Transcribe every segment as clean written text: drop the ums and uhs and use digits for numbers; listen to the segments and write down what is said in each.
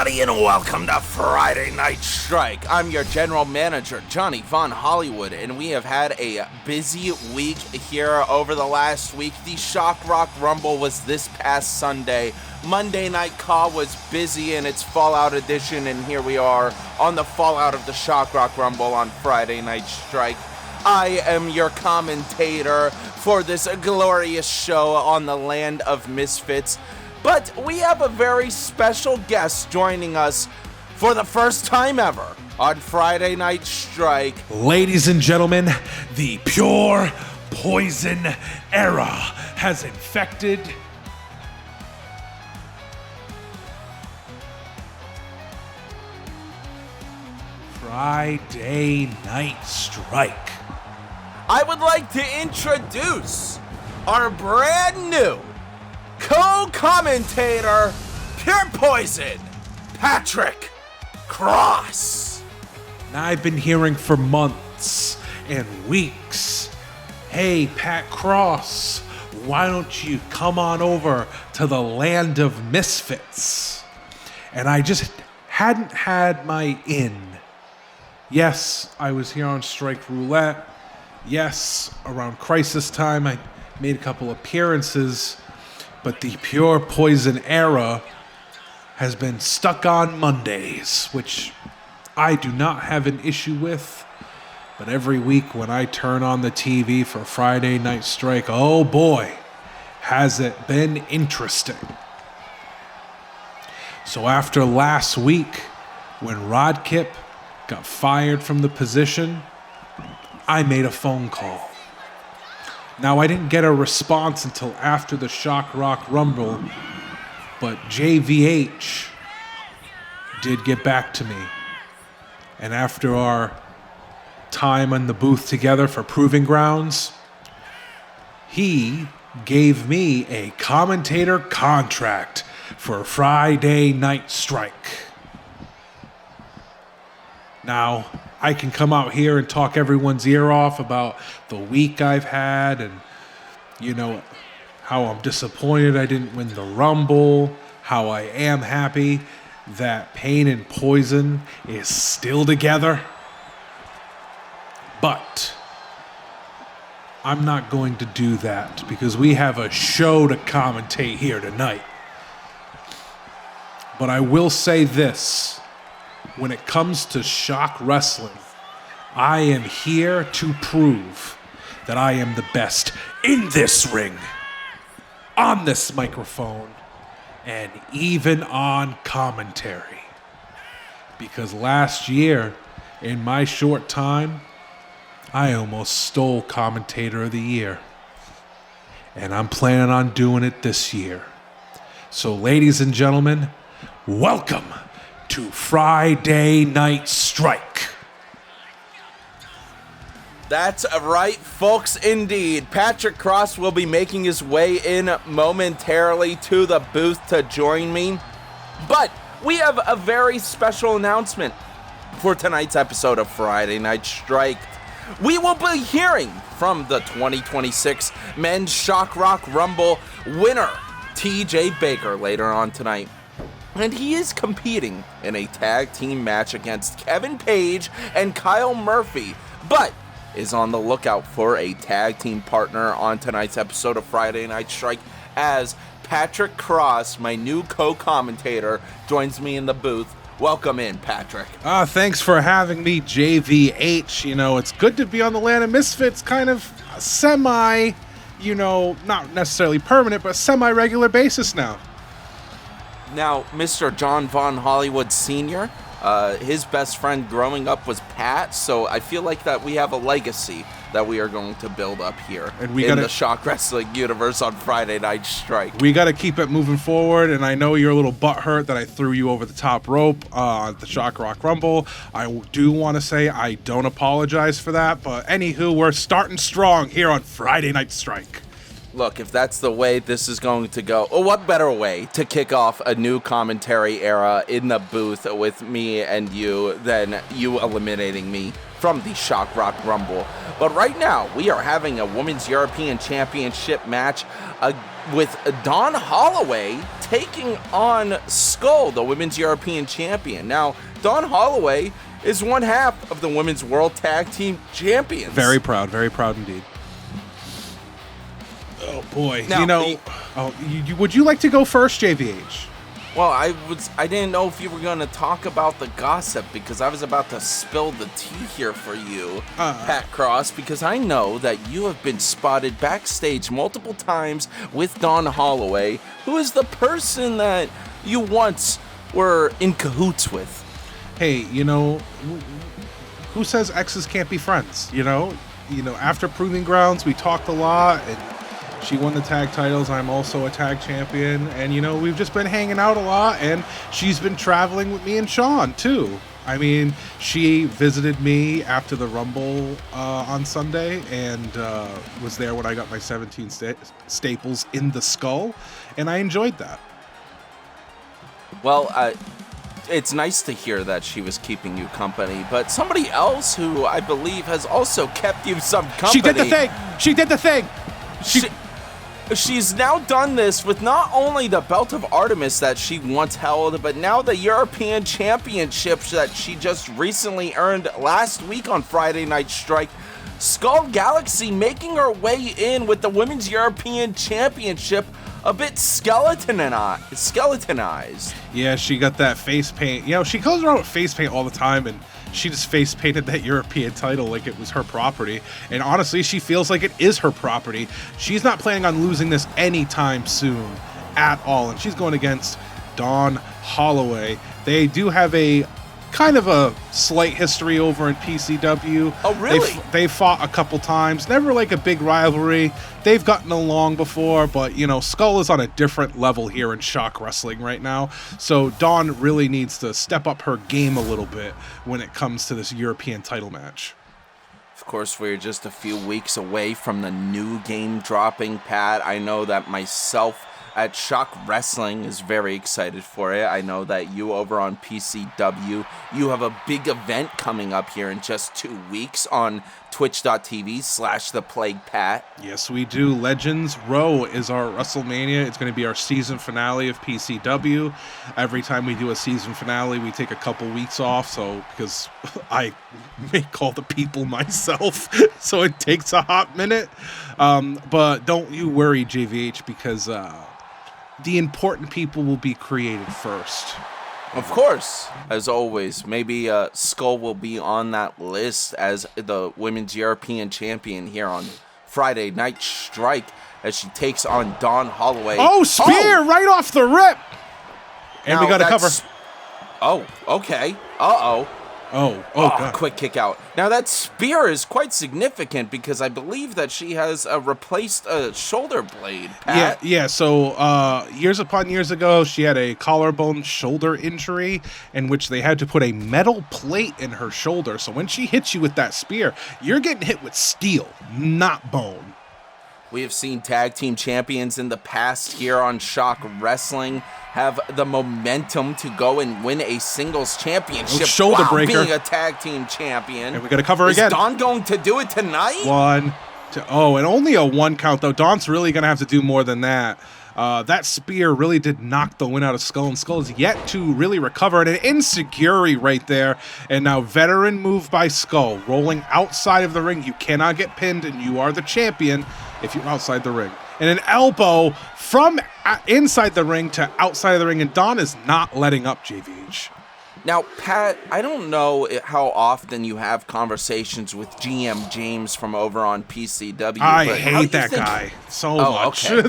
everybody, and welcome to Friday Night Strike. I'm your general manager, Jonny von Hollywood, and we have had a busy week here over the last week. The Shock Rock Rumble was this past Sunday. Monday Night Call was busy in its Fallout edition, and here we are on the fallout of the Shock Rock Rumble on Friday Night Strike. I am your commentator for this glorious show on the land of misfits. But we have a very special guest joining us for the first time ever on Friday Night Strike. Ladies and gentlemen, the pure poison era has infected Friday Night Strike. I would like to introduce our brand new co-commentator, Pure Poison, Patrick Cross. Now, I've been hearing for months and weeks, hey, Pat Cross, why don't you come on over to the land of misfits? And I just hadn't had my in. Yes, I was here on Strike Roulette. Yes, around crisis time, I made a couple appearances. But the Pure Poison era has been stuck on Mondays, which I do not have an issue with. But every week when I turn on the TV for Friday Night Strike, oh boy, has it been interesting. So after last week, when Rod Kip got fired from the position, I made a phone call. Now, I didn't get a response until after the Shock Rock Rumble, but JVH did get back to me. And after our time in the booth together for Proving Grounds, he gave me a commentator contract for Friday Night Strike. Now, I can come out here and talk everyone's ear off about the week I've had and, you know, how I'm disappointed I didn't win the Rumble, how I am happy that Pain and Poison is still together. But I'm not going to do that because we have a show to commentate here tonight. But I will say this. When it comes to Shock Wrestling, I am here to prove that I am the best in this ring, on this microphone, and even on commentary. Because last year, in my short time, I almost stole Commentator of the Year. And I'm planning on doing it this year. So, ladies and gentlemen, welcome to Friday Night Strike. That's right, folks, indeed. Patrick Cross will be making his way in momentarily to the booth to join me. But we have a very special announcement for tonight's episode of Friday Night Strike. We will be hearing from the 2026 Men's Shock Rock Rumble winner, TJ Baker, later on tonight. And he is competing in a tag team match against Kevin Page and Kyle Murphy, but is on the lookout for a tag team partner on tonight's episode of Friday Night Strike as Patrick Cross, my new co-commentator, joins me in the booth. Welcome in, Patrick. Thanks for having me, JVH. You know, it's good to be on the land of misfits, kind of semi, you know, not necessarily permanent, but semi-regular basis now. Now, Mr. John Von Hollywood Sr., his best friend growing up was Pat, so I feel like that we have a legacy that we are going to build up here in the Shock Wrestling universe on Friday Night Strike. We got to keep it moving forward, and I know you're a little butthurt that I threw you over the top rope at the Shock Rock Rumble. I do want to say I don't apologize for that, but anywho, we're starting strong here on Friday Night Strike. Look, if that's the way this is going to go, what better way to kick off a new commentary era in the booth with me and you than you eliminating me from the Shock Rock Rumble. But right now, we are having a Women's European Championship match with Dawn Holloway taking on Skull, the Women's European Champion. Now, Dawn Holloway is one half of the Women's World Tag Team Champions. Very proud indeed. Oh boy, now, would you like to go first, JVH? Well, I didn't know if you were going to talk about the gossip, because I was about to spill the tea here for you, Pat Cross, because I know that you have been spotted backstage multiple times with Dawn Holloway, who is the person that you once were in cahoots with. Hey, who says exes can't be friends? After Proving Grounds, we talked a lot, and she won the tag titles. I'm also a tag champion. And, we've just been hanging out a lot. And she's been traveling with me and Sean, too. I mean, she visited me after the Rumble on Sunday and was there when I got my 17 staples in the skull. And I enjoyed that. Well, it's nice to hear that she was keeping you company. But somebody else who I believe has also kept you some company. She did the thing. She's now done this with not only the Belt of Artemis that she once held, but now the European Championships that she just recently earned last week on Friday Night Strike. Skull Galaxy making her way in with the Women's European Championship a bit skeletonized. Yeah, she got that face paint. She goes around with face paint all the time, and she just face painted that European title like it was her property. And honestly, she feels like it is her property. She's not planning on losing this anytime soon at all. And she's going against Dawn Holloway. They do have a kind of a slight history over in PCW. Oh, really? They fought a couple times. Never like a big rivalry. They've gotten along before, but, Skull is on a different level here in Shock Wrestling right now. So Dawn really needs to step up her game a little bit when it comes to this European title match. Of course, we're just a few weeks away from the new game dropping, Pat. I know that myself at Shock Wrestling is very excited for it. I know that you over on PCW, you have a big event coming up here in just 2 weeks on twitch.tv/theplaguepat. Yes, we do. Legends Row is our WrestleMania. It's going to be our season finale of PCW. Every time we do a season finale, we take a couple weeks off, because I make all the people myself, so it takes a hot minute. But don't you worry, JVH, because the important people will be created first. Of course, as always. Maybe Skull will be on that list as the Women's European Champion here on Friday Night Strike as she takes on Dawn Holloway. Oh, spear right off the rip! And we got to cover. Oh, okay. Uh-oh. Oh, God. Quick kick out. Now, that spear is quite significant because I believe that she has replaced a shoulder blade, Pat. Yeah. So years upon years ago, she had a collarbone shoulder injury in which they had to put a metal plate in her shoulder. So when she hits you with that spear, you're getting hit with steel, not bone. We have seen tag team champions in the past here on Shock Wrestling have the momentum to go and win a singles championship shoulder breaker. Being a tag team champion. And we got to cover again. Is Dawn going to do it tonight? 1, 2, and only a 1 count, though. Dawn's really going to have to do more than that. That spear really did knock the wind out of Skull, and Skull is yet to really recover. And an insecurity right there. And now veteran move by Skull, rolling outside of the ring. You cannot get pinned, and you are the champion if you're outside the ring. And an elbow from inside the ring to outside of the ring, and Dawn is not letting up, JVH. Now, Pat, I don't know how often you have conversations with GM James from over on PCW. I hate that guy so much. Okay.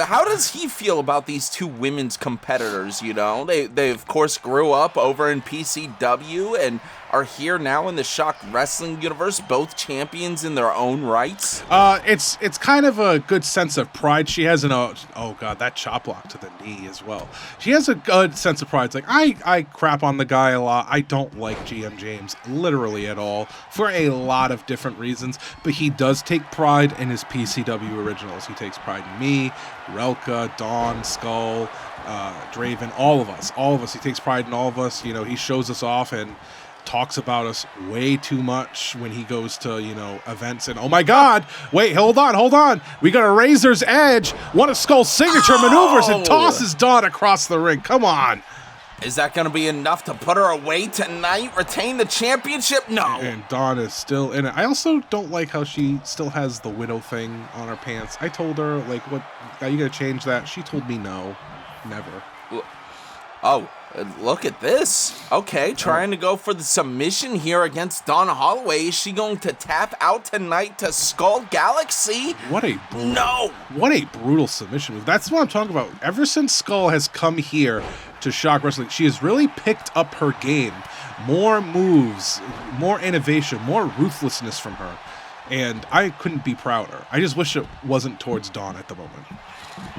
How does he feel about these two women's competitors, They of course grew up over in PCW and are here now in the Shock Wrestling universe, both champions in their own rights. It's kind of a good sense of pride she has in that chop block to the knee as well. She has a good sense of pride. It's like, I crap on the guy a lot. I don't like GM James literally at all for a lot of different reasons, but he does take pride in his PCW originals. He takes pride in me, Relka, Dawn, Skull, Draven, all of us. He takes pride in all of us. He shows us off, and talks about us way too much when he goes to, events and, oh my God, wait, hold on. We got a Razor's Edge, one of Skull's signature maneuvers, and tosses Dawn across the ring. Come on. Is that going to be enough to put her away tonight? Retain the championship? No. And Dawn is still in it. I also don't like how she still has the widow thing on her pants. I told her, what, are you going to change that? She told me no. Never. Oh, look at this. Okay, trying to go for the submission here against Dawn Holloway. Is she going to tap out tonight to Skull Galaxy? What a brutal submission move. That's what I'm talking about. Ever since Skull has come here to Shock Wrestling, she has really picked up her game. More moves, more innovation, more ruthlessness from her. And I couldn't be prouder. I just wish it wasn't towards Dawn at the moment.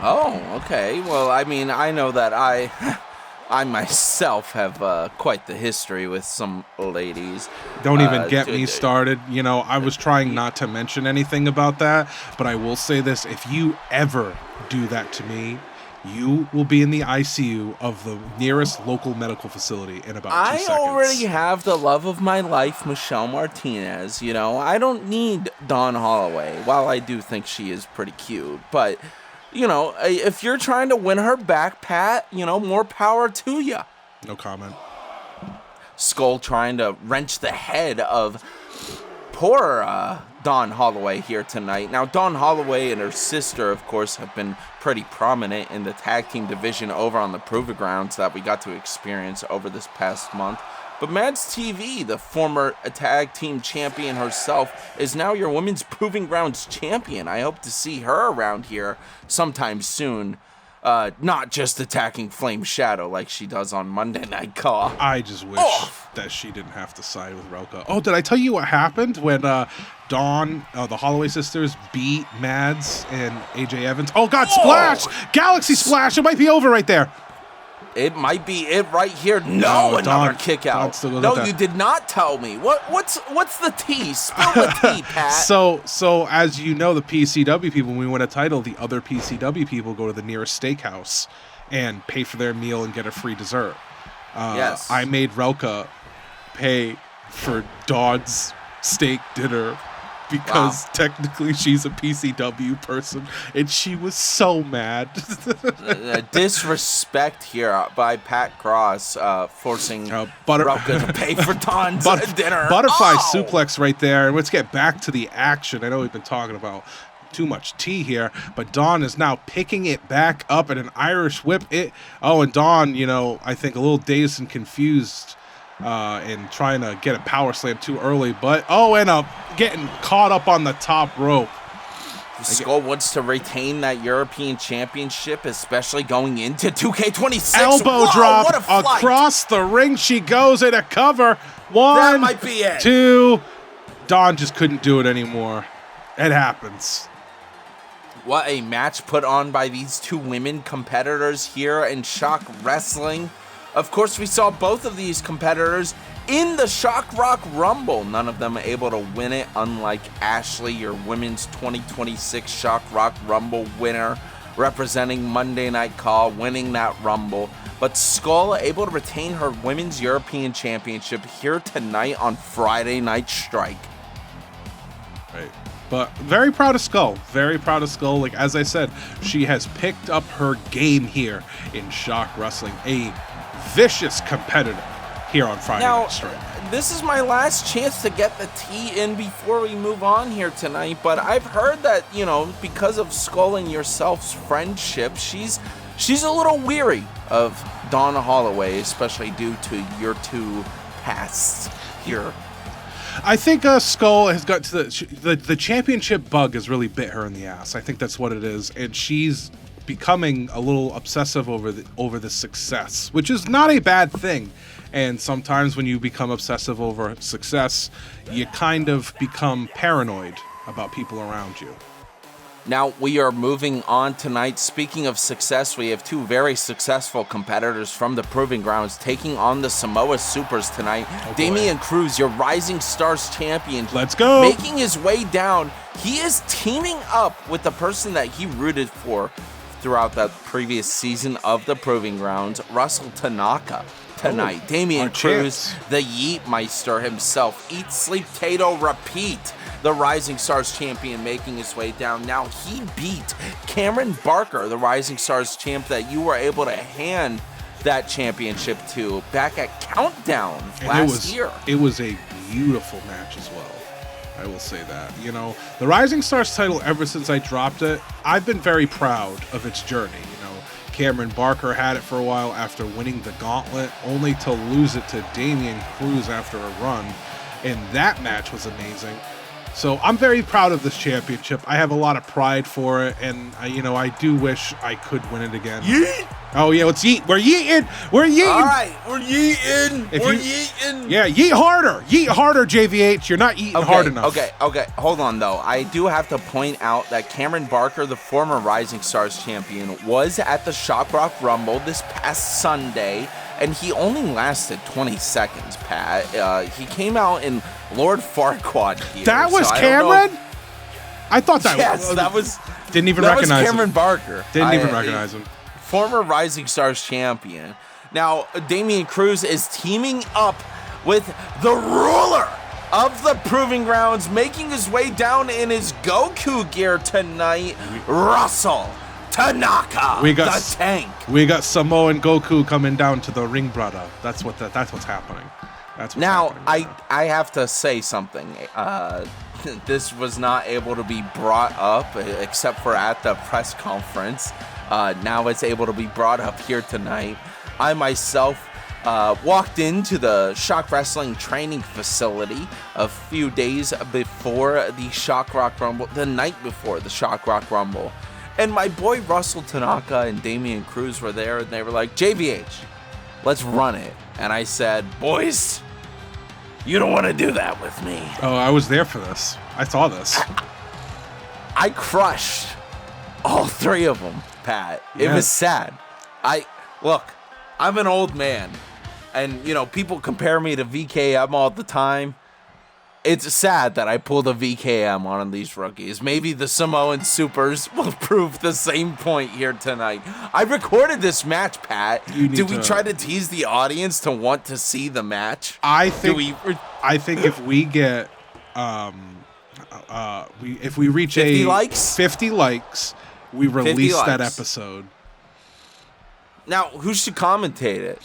Oh, okay. Well, I mean, I know that I myself have quite the history with some ladies. Don't even get me started. I was trying not to mention anything about that, but I will say this. If you ever do that to me, you will be in the ICU of the nearest local medical facility in about 2 seconds. I already have the love of my life, Michelle Martinez. I don't need Dawn Holloway. While I do think she is pretty cute, but if you're trying to win her back, Pat, more power to you. No comment. Skull trying to wrench the head of poor Dawn Holloway here tonight. Now, Dawn Holloway and her sister, of course, have been pretty prominent in the tag team division over on the Proving Grounds that we got to experience over this past month. But Mads TV, the former tag team champion herself, is now your women's Proving Grounds champion. I hope to see her around here sometime soon. Not just attacking Flame Shadow like she does on Monday Night Raw. I just wish that she didn't have to side with Relka. Oh, did I tell you what happened when Dawn, the Holloway sisters, beat Mads and AJ Evans? Oh, God, Splash! Galaxy Splash! It might be over right there. It might be it right here. No, another kick out. No, you did not tell me. What's the tea? Spill the tea, Pat. So as you know, the PCW people, when we win a title, the other PCW people go to the nearest steakhouse and pay for their meal and get a free dessert. Yes. I made Relka pay for Dawn's steak dinner because technically she's a PCW person, and she was so mad. Disrespect here by Pat Cross, forcing Relka to pay for Dawn's dinner. Butterfly suplex right there, and let's get back to the action. I know we've been talking about too much tea here, but Dawn is now picking it back up at an Irish whip. And Dawn, I think a little dazed and confused and trying to get a power slam too early, but end up getting caught up on the top rope. Skull wants to retain that European Championship, especially going into 2K26. Elbow drop across the ring. She goes in a cover. One, that might be it. Two. Dawn just couldn't do it anymore. It happens. What a match put on by these two women competitors here in Shock Wrestling. Of course, we saw both of these competitors in the Shock Rock Rumble. None of them able to win it, unlike Ashley, your women's 2026 Shock Rock Rumble winner, representing Monday Night Raw, winning that Rumble. But Skull able to retain her Women's European Championship here tonight on Friday Night Strike. Right. But very proud of Skull. Very proud of Skull. Like, as I said, she has picked up her game here in Shock Wrestling. A vicious competitor here on Friday Night Strike. This is my last chance to get the tea in before we move on here tonight, but I've heard that, because of Skull and yourself's friendship, she's a little weary of Dawn Holloway, especially due to your two pasts here. I think Skull has got to the championship bug has really bit her in the ass. I think that's what it is, and she's becoming a little obsessive over the success, which is not a bad thing. And sometimes when you become obsessive over success, you kind of become paranoid about people around you. Now we are moving on tonight. Speaking of success, we have two very successful competitors from the Proving Grounds taking on the Samoa Supers tonight. Damian Cruz, your Rising Stars champion. Let's go. Making his way down. He is teaming up with the person that he rooted for throughout that previous season of the Proving Grounds, Russell Tanaka. tonight. Oh, Damian our Cruz, champs. the Yeet Meister himself. Eat, sleep, Tato, repeat. The Rising Stars champion making his way down. Now he beat Cameron Barker, the Rising Stars champ that you were able to hand that championship to back at Countdown last year. It was a beautiful match as well. I will say that. You know, the Rising Stars title, ever since I dropped it, I've been very proud of its journey. You know, Cameron Barker had it for a while after winning the gauntlet, only to lose it to Damian Cruz after a run. And that match was amazing. So I'm very proud of this championship. I have a lot of pride for it, and you know, I do wish I could win it again. Yeet! Oh yeah, let's yeet. We're yeeting. We're yeeting. All right, we're yeeting. We're yeeting. Yeah, yeet harder. Yeet harder, JVH. You're not eating hard enough. Okay. Hold on, though. I do have to point out that Cameron Barker, the former Rising Stars champion, was at the Shock Rock Rumble this past Sunday, and he only lasted 20 seconds, Pat. He came out in Lord Farquaad gear. That was so Cameron? I thought that yes, was... that was... Didn't even that recognize was Cameron him. Barker. Didn't even recognize him. Former Rising Stars champion. Now, Damian Cruz is teaming up with the ruler of the Proving Grounds, making his way down in his Goku gear tonight, Russell Tanaka, the tank. We got Samoan Goku coming down to the ring, brother. That's what's happening. That's what's now, happening. I have to say something. This was not able to be brought up except for at the press conference. Now it's able to be brought up here tonight. I myself walked into the Shock Wrestling training facility a few days before the Shock Rock Rumble, the night before the Shock Rock Rumble. And my boy Russell Tanaka and Damian Cruz were there, and they were like, JVH, let's run it. And I said, boys, you don't want to do that with me. Oh, I was there for this. I saw this. I crushed all three of them, Pat. It was sad. Look, I'm an old man, and, you know, people compare me to VKM all the time. It's sad that I pulled a VKM on these rookies. Maybe the Samoan Supers will prove the same point here tonight. I recorded this match, Pat. Do we try to tease the audience to want to see the match? I think if we get if we reach 50 likes, 50 likes, we release that episode. Now, who should commentate it?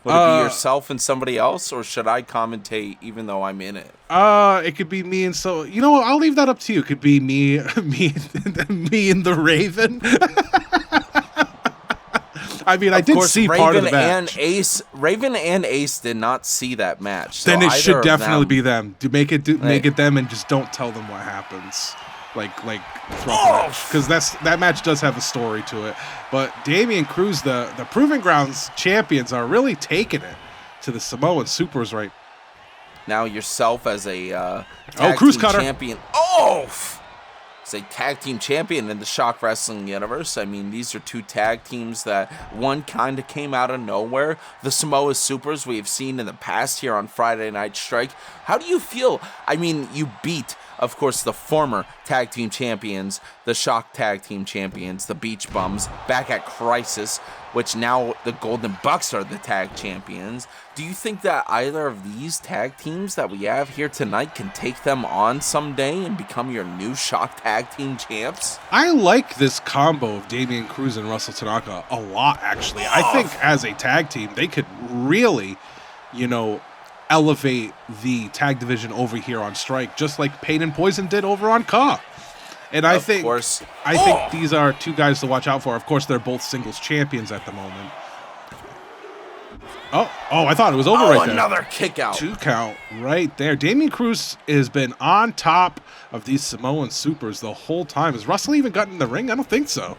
Would it be yourself and somebody else, or should I commentate even though I'm in it? It could be me and so you know what? I'll leave that up to you. It could be me and the Raven. I mean, I did see part of the match. Raven and Ace did not see that match. So then it should definitely be them. Make it them, and just don't tell them what happens. Like throughout because that match does have a story to it. But Damian Cruz, the Proving Grounds champions, are really taking it to the Samoan Supers right now. Yourself as a tag Cruz team cutter champion. As a tag team champion in the Shock Wrestling universe. I mean, these are two tag teams that one kind of came out of nowhere. The Samoa Supers we've seen in the past here on Friday Night Strike. How do you feel? I mean, you beat, of course, the former tag team champions, the Shock tag team champions, the Beach Bums, back at Crisis, which now the Golden Bucks are the tag champions. Do you think that either of these tag teams that we have here tonight can take them on someday and become your new Shock tag team champs? I like this combo of Damian Cruz and Russell Tanaka a lot, actually. I think as a tag team, they could really, you know, elevate the tag division over here on Strike, just like Pain and Poison did over on Ka. And I think these are two guys to watch out for. Of course, they're both singles champions at the moment. Oh, I thought it was over right there. Another kick out. 2 count right there. Damian Cruz has been on top of these Samoan Supers the whole time. Has Russell even gotten in the ring? I don't think so.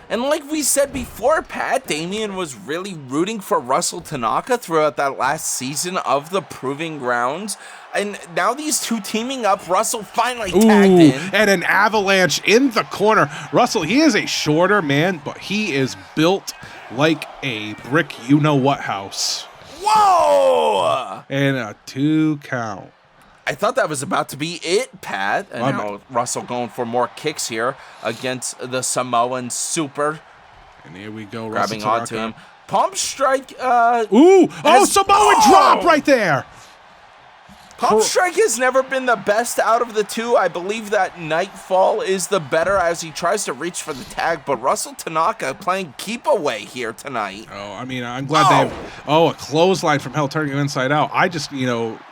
And like we said before, Pat, Damian was really rooting for Russell Tanaka throughout that last season of the Proving Grounds. And now these two teaming up, Russell finally tagged in. And an avalanche in the corner. Russell, he is a shorter man, but he is built like a brick you-know-what house. Whoa! And a 2 count. I thought that was about to be it, Pat. And now Russell going for more kicks here against the Samoan Super. And here we go, grabbing onto him. Palm Strike. Samoan drop right there. Palm Strike has never been the best out of the two. I believe that Nightfall is the better as he tries to reach for the tag, but Russell Tanaka playing keep away here tonight. Oh, I mean, I'm glad they have, a clothesline from hell turning you inside out. I just,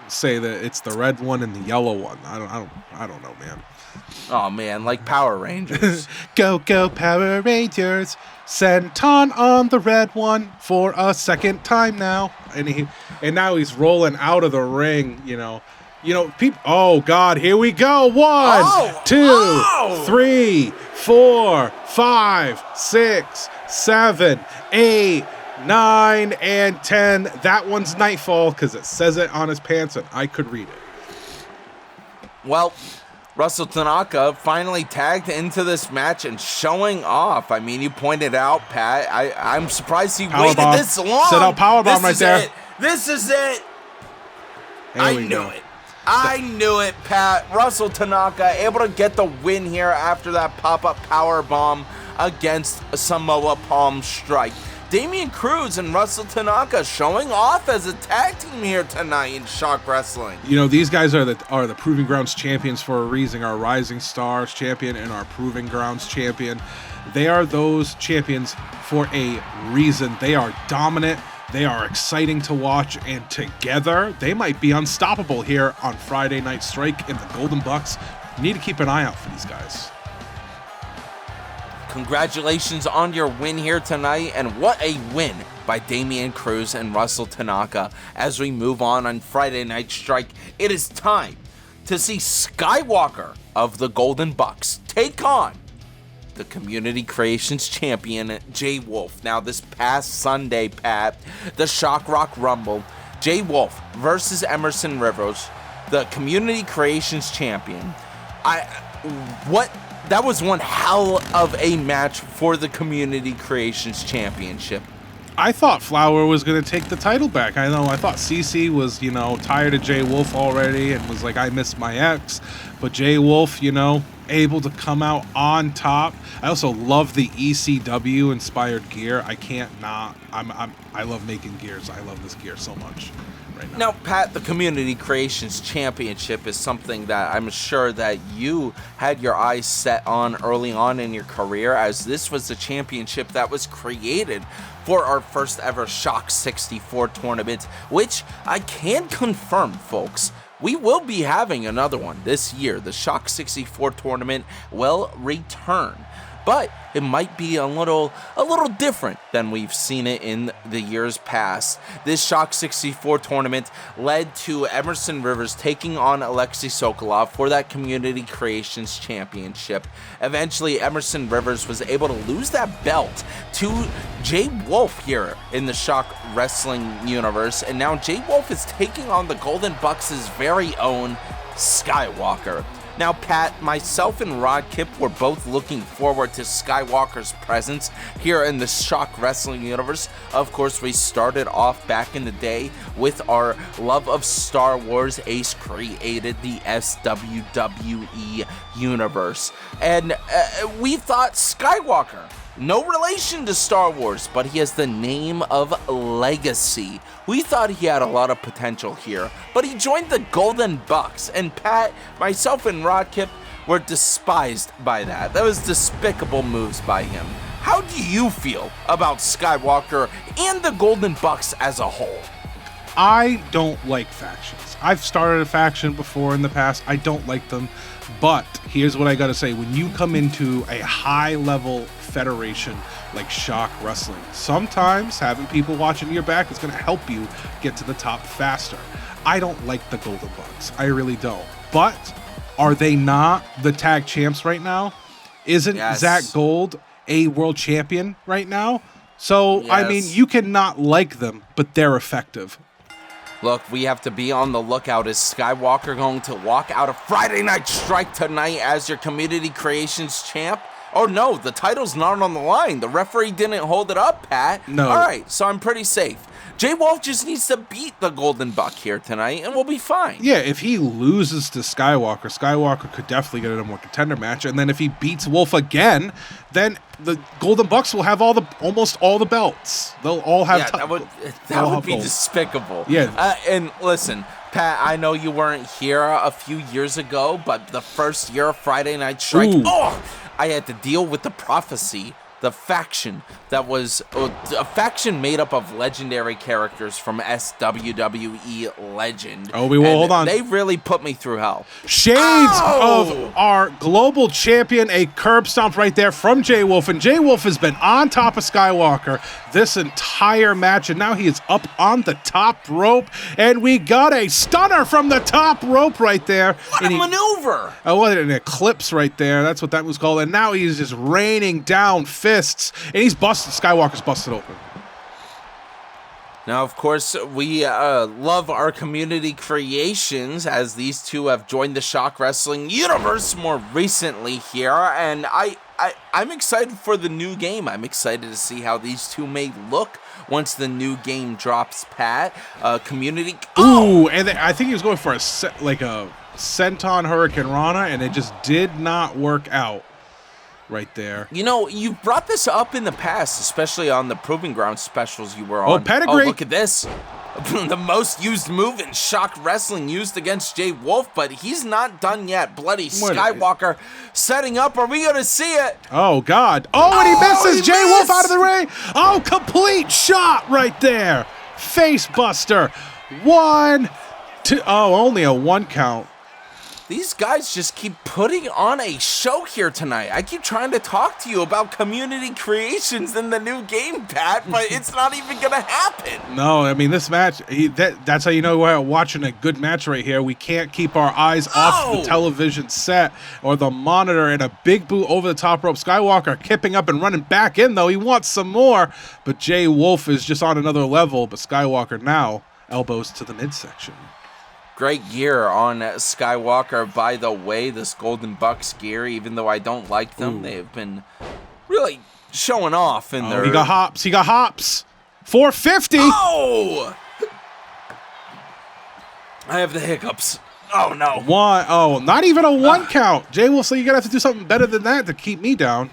say that it's the red one and the yellow one. I don't know, man. Oh man, like Power Rangers. Go Power Rangers. Senton on the red one for a second time now. And now he's rolling out of the ring, people. Oh God, here we go. 1, 2, 3, 4, 5, 6, 7, 8, 9, and 10. That one's Nightfall because it says it on his pants and I could read it. Well, Russell Tanaka finally tagged into this match and showing off. I mean, you pointed out, Pat. I'm surprised he waited this long. Set out powerbomb right there. This is it. I knew it, Pat. Russell Tanaka able to get the win here after that pop-up powerbomb against Samoa Palm Strike. Damian Cruz and Russell Tanaka showing off as a tag team here tonight in Shock Wrestling. These guys are the Proving Grounds champions for a reason. Our Rising Stars champion and our Proving Grounds champion. They are those champions for a reason. They are dominant. They are exciting to watch, and together they might be unstoppable here on Friday Night Strike in the Golden Bucks. You need to keep an eye out for these guys. Congratulations on your win here tonight, and what a win by Damian Cruz and Russell Tanaka. As we move on Friday Night Strike, it is time to see Skywalker of the Golden Bucks take on the Community Creations champion, Jay Wolf. Now, this past Sunday, Pat, the Shock Rock Rumble, Jay Wolf versus Emerson Rivers, the Community Creations champion. That was one hell of a match for the Community Creations Championship. I thought Flower was going to take the title back. I thought CC was, tired of Jay Wolf already and was like, I miss my ex. But Jay Wolf, able to come out on top. I also love the ECW inspired gear. I can't not. I love making gears. I love this gear so much. Right now. Now, Pat, the Community Creations Championship is something that I'm sure that you had your eyes set on early on in your career, as this was the championship that was created for our first ever Shock 64 tournament, which I can confirm, folks. We will be having another one this year. The Shock 64 tournament will return, but it might be a little different than we've seen it in the years past. This Shock 64 tournament led to Emerson Rivers taking on Alexei Sokolov for that Community Creations Championship. Eventually, Emerson Rivers was able to lose that belt to Jay Wolf here in the Shock Wrestling universe, and now Jay Wolf is taking on the Golden Bucks' very own Skywalker. Now, Pat, myself and Rod Kip were both looking forward to Skywalker's presence here in the Shock Wrestling universe. Of course, we started off back in the day with our love of Star Wars. Ace created the SWWE universe, and we thought Skywalker, no relation to Star Wars, but he has the name of Legacy. We thought he had a lot of potential here, but he joined the Golden Bucks, and Pat, myself, and Rod Kip were despised by that. That was despicable moves by him. How do you feel about Skywalker and the Golden Bucks as a whole? I don't like factions. I've started a faction before in the past. I don't like them, but here's what I gotta say. When you come into a high-level federation like Shock Wrestling, sometimes having people watching your back is going to help you get to the top faster. I don't like the Golden Bucks. I really don't. But are they not the tag champs right now? Isn't Zach Gold a world champion right now? So, yes. I mean, you cannot like them, but they're effective. Look, we have to be on the lookout. Is Skywalker going to walk out of Friday Night Strike tonight as your Community Creations champ? Oh, no, the title's not on the line. The referee didn't hold it up, Pat. No. All right, so I'm pretty safe. Jay Wolf just needs to beat the Golden Buck here tonight, and we'll be fine. Yeah, if he loses to Skywalker, Skywalker could definitely get a more contender match. And then if he beats Wolf again, then the Golden Bucks will have almost all the belts. They'll all have. Yeah, that would be despicable. Yeah, and listen, Pat, I know you weren't here a few years ago, but the first year of Friday Night Strike, I had to deal with the prophecy. The faction that was a faction made up of legendary characters from SWWE Legend. Oh, hold on. They really put me through hell. Shades of our global champion, a curb stomp right there from Jay Wolf. And Jay Wolf has been on top of Skywalker this entire match. And now he is up on the top rope. And we got a stunner from the top rope right there. What a maneuver. Oh, what an eclipse right there. That's what that was called. And now he's just raining down fists. And he's busted. Skywalker's busted open. Now, of course, we love our community creations as these two have joined the ShockWrestling universe more recently here. And I'm excited for the new game. I'm excited to see how these two may look once the new game drops, Pat. Community. Ooh, and I think he was going for a Senton Hurricane Rana, and it just did not work out. Right there. You know, you brought this up in the past, especially on the Proving Ground specials you were on. Oh, pedigree. Oh, look at this. The most used move in ShockWrestling used against Jay Wolf, but he's not done yet. Bloody Skywalker setting up. Are we going to see it? Oh, God. Oh, and he misses. Jay Wolf out of the ring. Oh, complete shot right there. Face buster. 1, 2. Oh, only a 1 count. These guys just keep putting on a show here tonight. I keep trying to talk to you about community creations in the new game, Pat, but it's not even going to happen. No, I mean, this match, that's how you know we're watching a good match right here. We can't keep our eyes off the television set or the monitor, and a big boot over the top rope. Skywalker kipping up and running back in, though. He wants some more, but Jay Wolf is just on another level, but Skywalker now elbows to the midsection. Great gear on Skywalker, by the way. This Golden Bucks gear, even though I don't like them, they have been really showing off in their... He got hops. He got hops. 450. Oh! I have the hiccups. Oh, no. Not even a 1 count. Jay Wolf, so you're going to have to do something better than that to keep me down.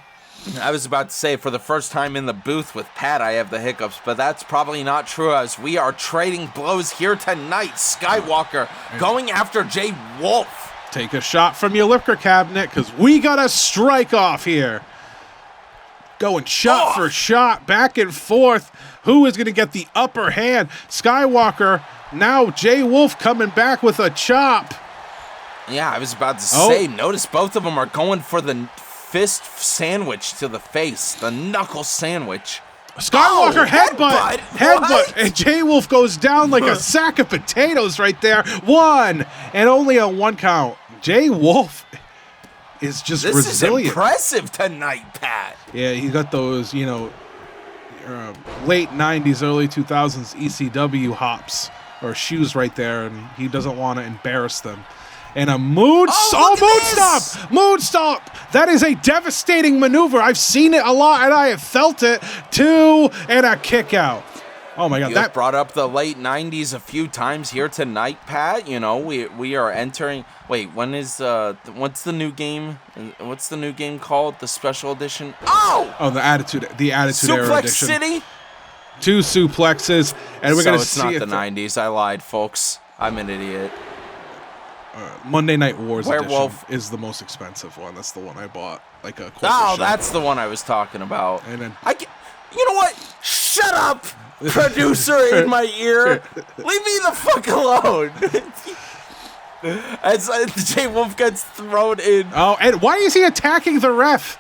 I was about to say, for the first time in the booth with Pat, I have the hiccups, but that's probably not true as we are trading blows here tonight. Skywalker going after Jay Wolf. Take a shot from your liquor cabinet because we got a strike off here. Going shot for shot, back and forth. Who is going to get the upper hand? Skywalker, now Jay Wolf coming back with a chop. Yeah, I was about to say, notice both of them are going for the fist sandwich to the face, the knuckle sandwich. Skywalker headbutt, and Jay Wolf goes down like a sack of potatoes right there. 1 and only a 1 count. Jay Wolf is just resilient. This is impressive tonight, Pat. Yeah, he got those, late 90s, early 2000s ECW hops or shoes right there, and he doesn't want to embarrass them. And a moon stomp. That is a devastating maneuver. I've seen it a lot, and I have felt it. 2 and a kick out. Oh my God! You brought up the late '90s a few times here tonight, Pat. You know we are entering. Wait, when is what's the new game? What's the new game called? The special edition? Oh, the Attitude Era Suplex edition. City. 2 suplexes, and we're gonna see. So it's not the '90s. I lied, folks. I'm an idiot. Monday Night Wars Werewolf edition is the most expensive one. That's the one I bought. Like a that's the one I was talking about. And then you know what? Shut up, producer in my ear. Leave me the fuck alone. As Jay Wolf gets thrown in. Oh, and why is he attacking the ref?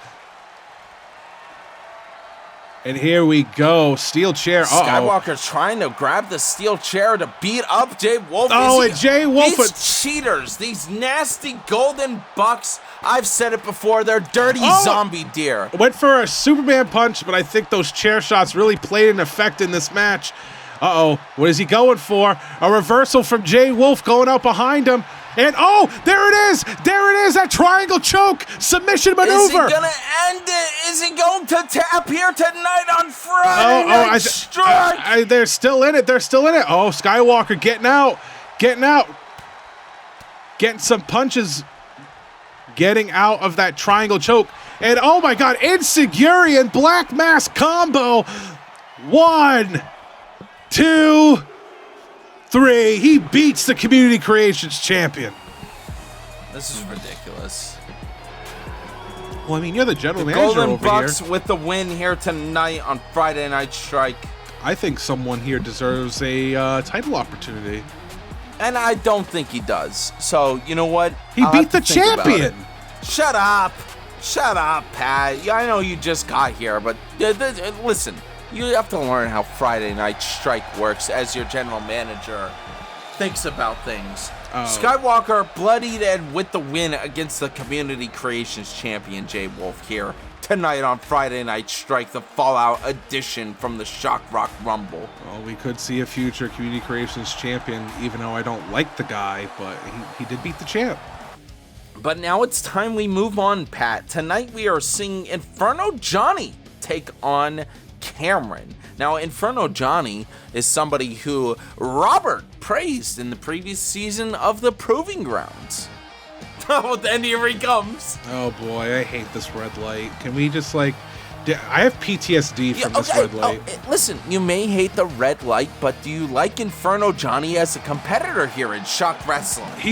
And here we go. Steel chair. Skywalker's trying to grab the steel chair to beat up Jay Wolf. And Jay Wolf. These cheaters, these nasty Golden Bucks. I've said it before. They're dirty zombie deer. Went for a Superman punch, but I think those chair shots really played an effect in this match. What is he going for? A reversal from Jay Wolf going out behind him. And oh, there it is! There it is! That triangle choke submission maneuver! Is he gonna end it? Is he going to tap here tonight on Friday Night Strike? They're still in it. They're still in it. Oh, Skywalker getting out. Getting out. Getting some punches. Getting out of that triangle choke. And oh my God, Insecurity and Black Mask combo. 1, 2, 3. He beats the Community Creations champion. This is ridiculous. Well, I mean, you're the general manager Golden over Bucks here. with the win here tonight on Friday Night Strike. I think someone here deserves a title opportunity. And I don't think he does. So, you know what? He beat the champion. Shut up. Shut up, Pat. Yeah, I know you just got here, but listen, you have to learn how Friday Night Strike works as your general manager thinks about things. Skywalker bloodied and with the win against the Community Creations champion, Jay Wolf, here tonight on Friday Night Strike, the Fallout edition from the Shock Rock Rumble. Well, we could see a future Community Creations champion, even though I don't like the guy, but he did beat the champ. But now it's time we move on, Pat. Tonight we are seeing Inferno Jonny take on Cameron. Now, Inferno Jonny is somebody who Robert praised in the previous season of the Proving Grounds. Oh, then here he comes. Oh boy, I hate this red light. Can we just I have PTSD from this red light. Listen, you may hate the red light, but do you like Inferno Jonny as a competitor here in Shock Wrestling? He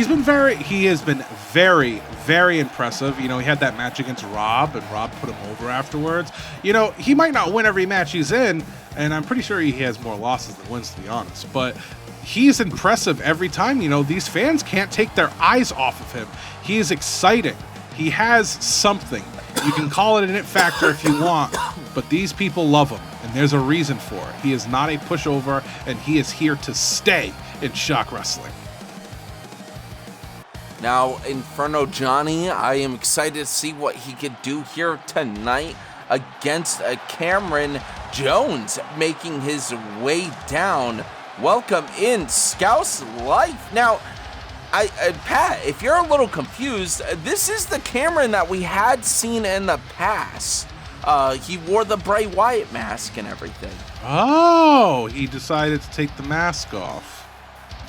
has been very, very impressive. You know, he had that match against Rob, and Rob put him over afterwards. You know, he might not win every match he's in, and I'm pretty sure he has more losses than wins, to be honest. But he's impressive every time. You know, these fans can't take their eyes off of him. He is exciting. He has something. You can call it an it factor if you want, but these people love him, and there's a reason for it. He is not a pushover, and he is here to stay in Shock Wrestling. Now, Inferno Jonny, I am excited to see what he could do here tonight against Cameron Jones, making his way down. Welcome in, Scouse Life. Now, Pat, if you're a little confused, this is the Cameron that we had seen in the past. He wore the Bray Wyatt mask and everything. Oh, he decided to take the mask off.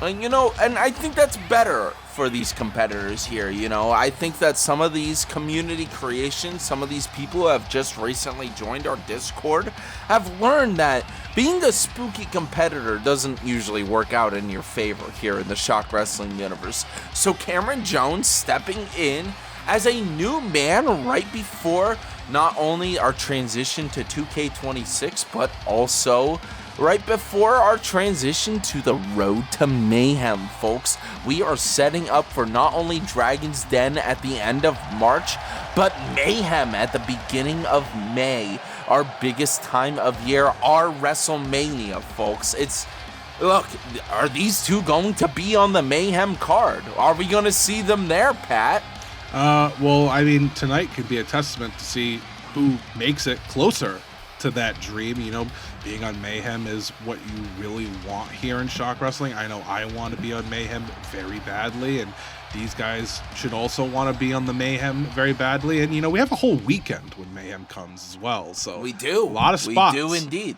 You know, and I think that's better for these competitors here. You know, I think that some of these community creations, some of these people who have just recently joined our Discord have learned that being a spooky competitor doesn't usually work out in your favor here in the Shock Wrestling universe. So Cameron Jones stepping in as a new man right before not only our transition to 2K26, but also right before our transition to the Road to Mayhem, folks. We are setting up for not only Dragon's Den at the end of March, but Mayhem at the beginning of May. Our biggest time of year, our WrestleMania, folks. Look, are these two going to be on the Mayhem card? Are we going to see them there, Pat? Well, I mean, tonight could be a testament to see who makes it closer to that dream. You know, being on Mayhem is what you really want here in Shock Wrestling. I know I want to be on Mayhem very badly, and these guys should also want to be on the Mayhem very badly. And, you know, we have a whole weekend when Mayhem comes as well. So we do. A lot of spots. We do indeed.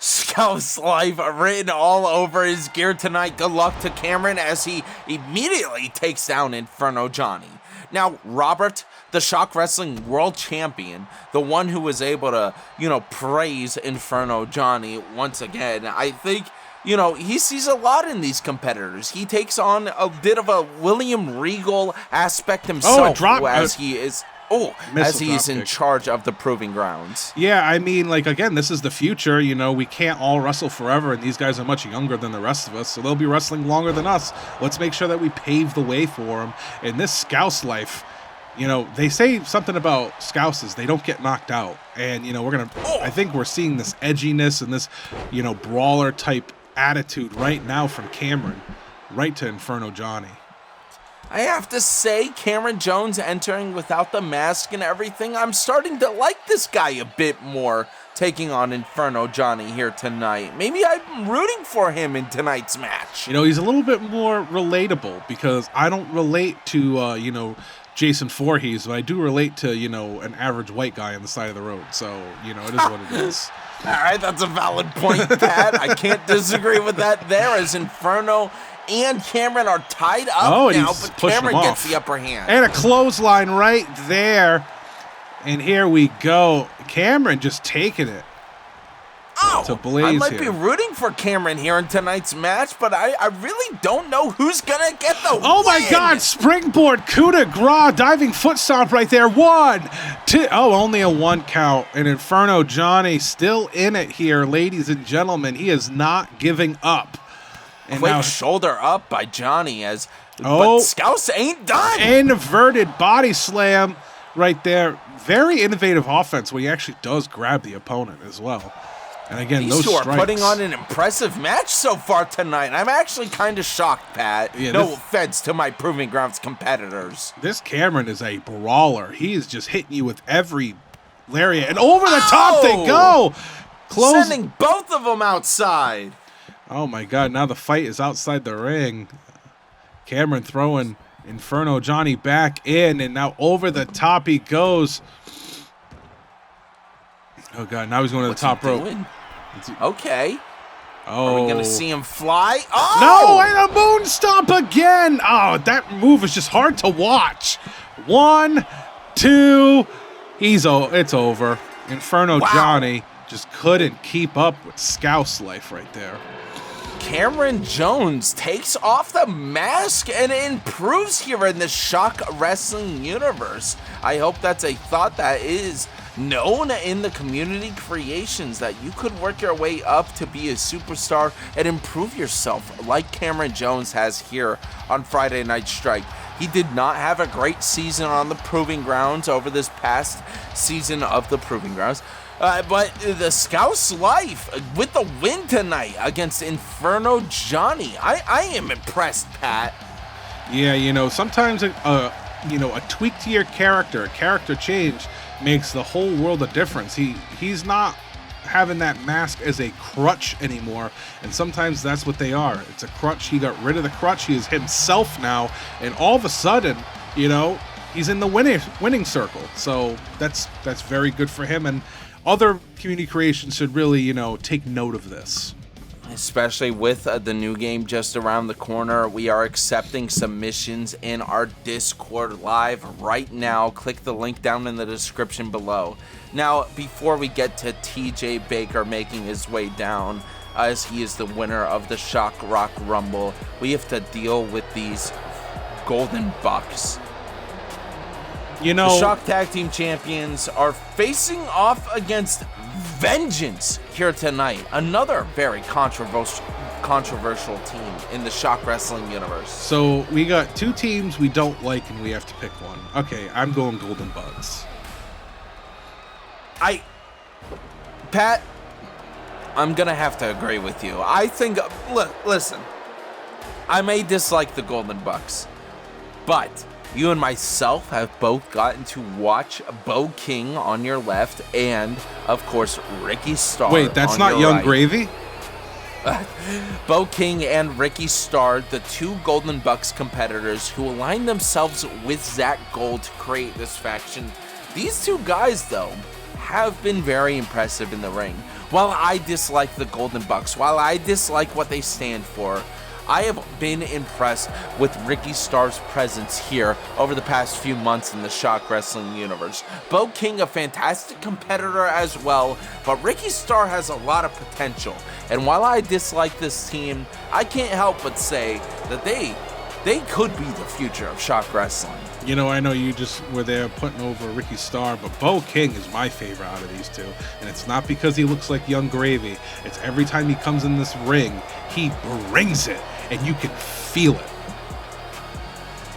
Scout's Life written all over his gear tonight. Good luck to Cameron as he immediately takes down Inferno Jonny. Now, Robert, the Shock Wrestling World Champion, the one who was able to, you know, praise Inferno Jonny once again, I think, you know, he sees a lot in these competitors. He takes on a bit of a William Regal aspect himself as he is in charge of the Proving Grounds. Yeah, I mean, like, again, this is the future. You know, we can't all wrestle forever, and these guys are much younger than the rest of us, so they'll be wrestling longer than us. Let's make sure that we pave the way for them. In this Scouse Life, you know, they say something about Scouses. They don't get knocked out. And, you know, I think we're seeing this edginess and this, you know, brawler type attitude right now from Cameron, right to Inferno Jonny. I have to say, Cameron Jones entering without the mask and everything, I'm starting to like this guy a bit more, taking on Inferno Jonny here tonight. Maybe I'm rooting for him in tonight's match. You know, he's a little bit more relatable because I don't relate to, you know, Jason Voorhees, but I do relate to, you know, an average white guy on the side of the road. So, you know, it is what it is. All right, that's a valid point, Pat. I can't disagree with that there, as Inferno and Cameron are tied up now, but Cameron gets the upper hand. And a clothesline right there. And here we go. Cameron just taking it to Blaze. I might be rooting for Cameron here in tonight's match, but I really don't know who's going to get the win. Oh, my God. Springboard, coup de grace, diving foot stomp right there. 1, 2. Oh, only a 1 count. And Inferno Jonny still in it here, ladies and gentlemen. He is not giving up. And quick now, shoulder up by Jonny but Scouse ain't done. Inverted body slam right there. Very innovative offense where he actually does grab the opponent as well. And again, these those two strikes are putting on an impressive match so far tonight. I'm actually kind of shocked, Pat. Yeah, no offense to my Proving Grounds competitors. This Cameron is a brawler. He is just hitting you with every lariat. And over the top they go. Sending both of them outside. Oh, my God. Now the fight is outside the ring. Cameron throwing Inferno Jonny back in, and now over the top he goes. Oh, God. Now he's going to the top rope. Okay. Oh. Are we going to see him fly? Oh! No, and a moon stomp again. Oh, that move is just hard to watch. 1, 2. It's over. Inferno Jonny just couldn't keep up with Scouse life right there. Cameron Jones takes off the mask and improves here in the Shock Wrestling universe. I hope that's a thought that is known in the community creations, that you could work your way up to be a superstar and improve yourself like Cameron Jones has here on Friday Night Strike. He did not have a great season on the Proving Grounds over this past season of the Proving Grounds. But the Scouse life with the win tonight against Inferno Jonny. I am impressed, Pat. Yeah, you know, sometimes a tweak to your character, a character change makes the whole world a difference. He's not having that mask as a crutch anymore, and sometimes that's what they are. It's a crutch. He got rid of the crutch. He is himself now, and all of a sudden, you know, he's in the winning circle. So that's very good for him, and other community creations should really, you know, take note of this. Especially with the new game just around the corner. We are accepting submissions in our Discord live right now. Click the link down in the description below. Now, before we get to TJ Baker making his way down, as he is the winner of the Shock Rock Rumble, we have to deal with these Golden Bucks. You know, the Shock Tag Team Champions are facing off against Vengeance here tonight. Another very controversial team in the Shock Wrestling universe. So we got two teams we don't like, and we have to pick one. Okay, I'm going Golden Bucks. Pat, I'm gonna have to agree with you. I think, listen, I may dislike the Golden Bucks, but you and myself have both gotten to watch Bo King on your left and, of course, Ricky Starr. Wait, that's not Young Gravy? Bo King and Ricky Starr, the two Golden Bucks competitors who aligned themselves with Zach Gold to create this faction. These two guys, though, have been very impressive in the ring. While I dislike the Golden Bucks, while I dislike what they stand for, I have been impressed with Ricky Starr's presence here over the past few months in the Shock Wrestling universe. Bo King, a fantastic competitor as well, but Ricky Starr has a lot of potential. And while I dislike this team, I can't help but say that they could be the future of Shock Wrestling. You know, I know you just were there putting over Ricky Starr, but Bo King is my favorite out of these two. And it's not because he looks like Young Gravy. It's every time he comes in this ring, he brings it, and you can feel it.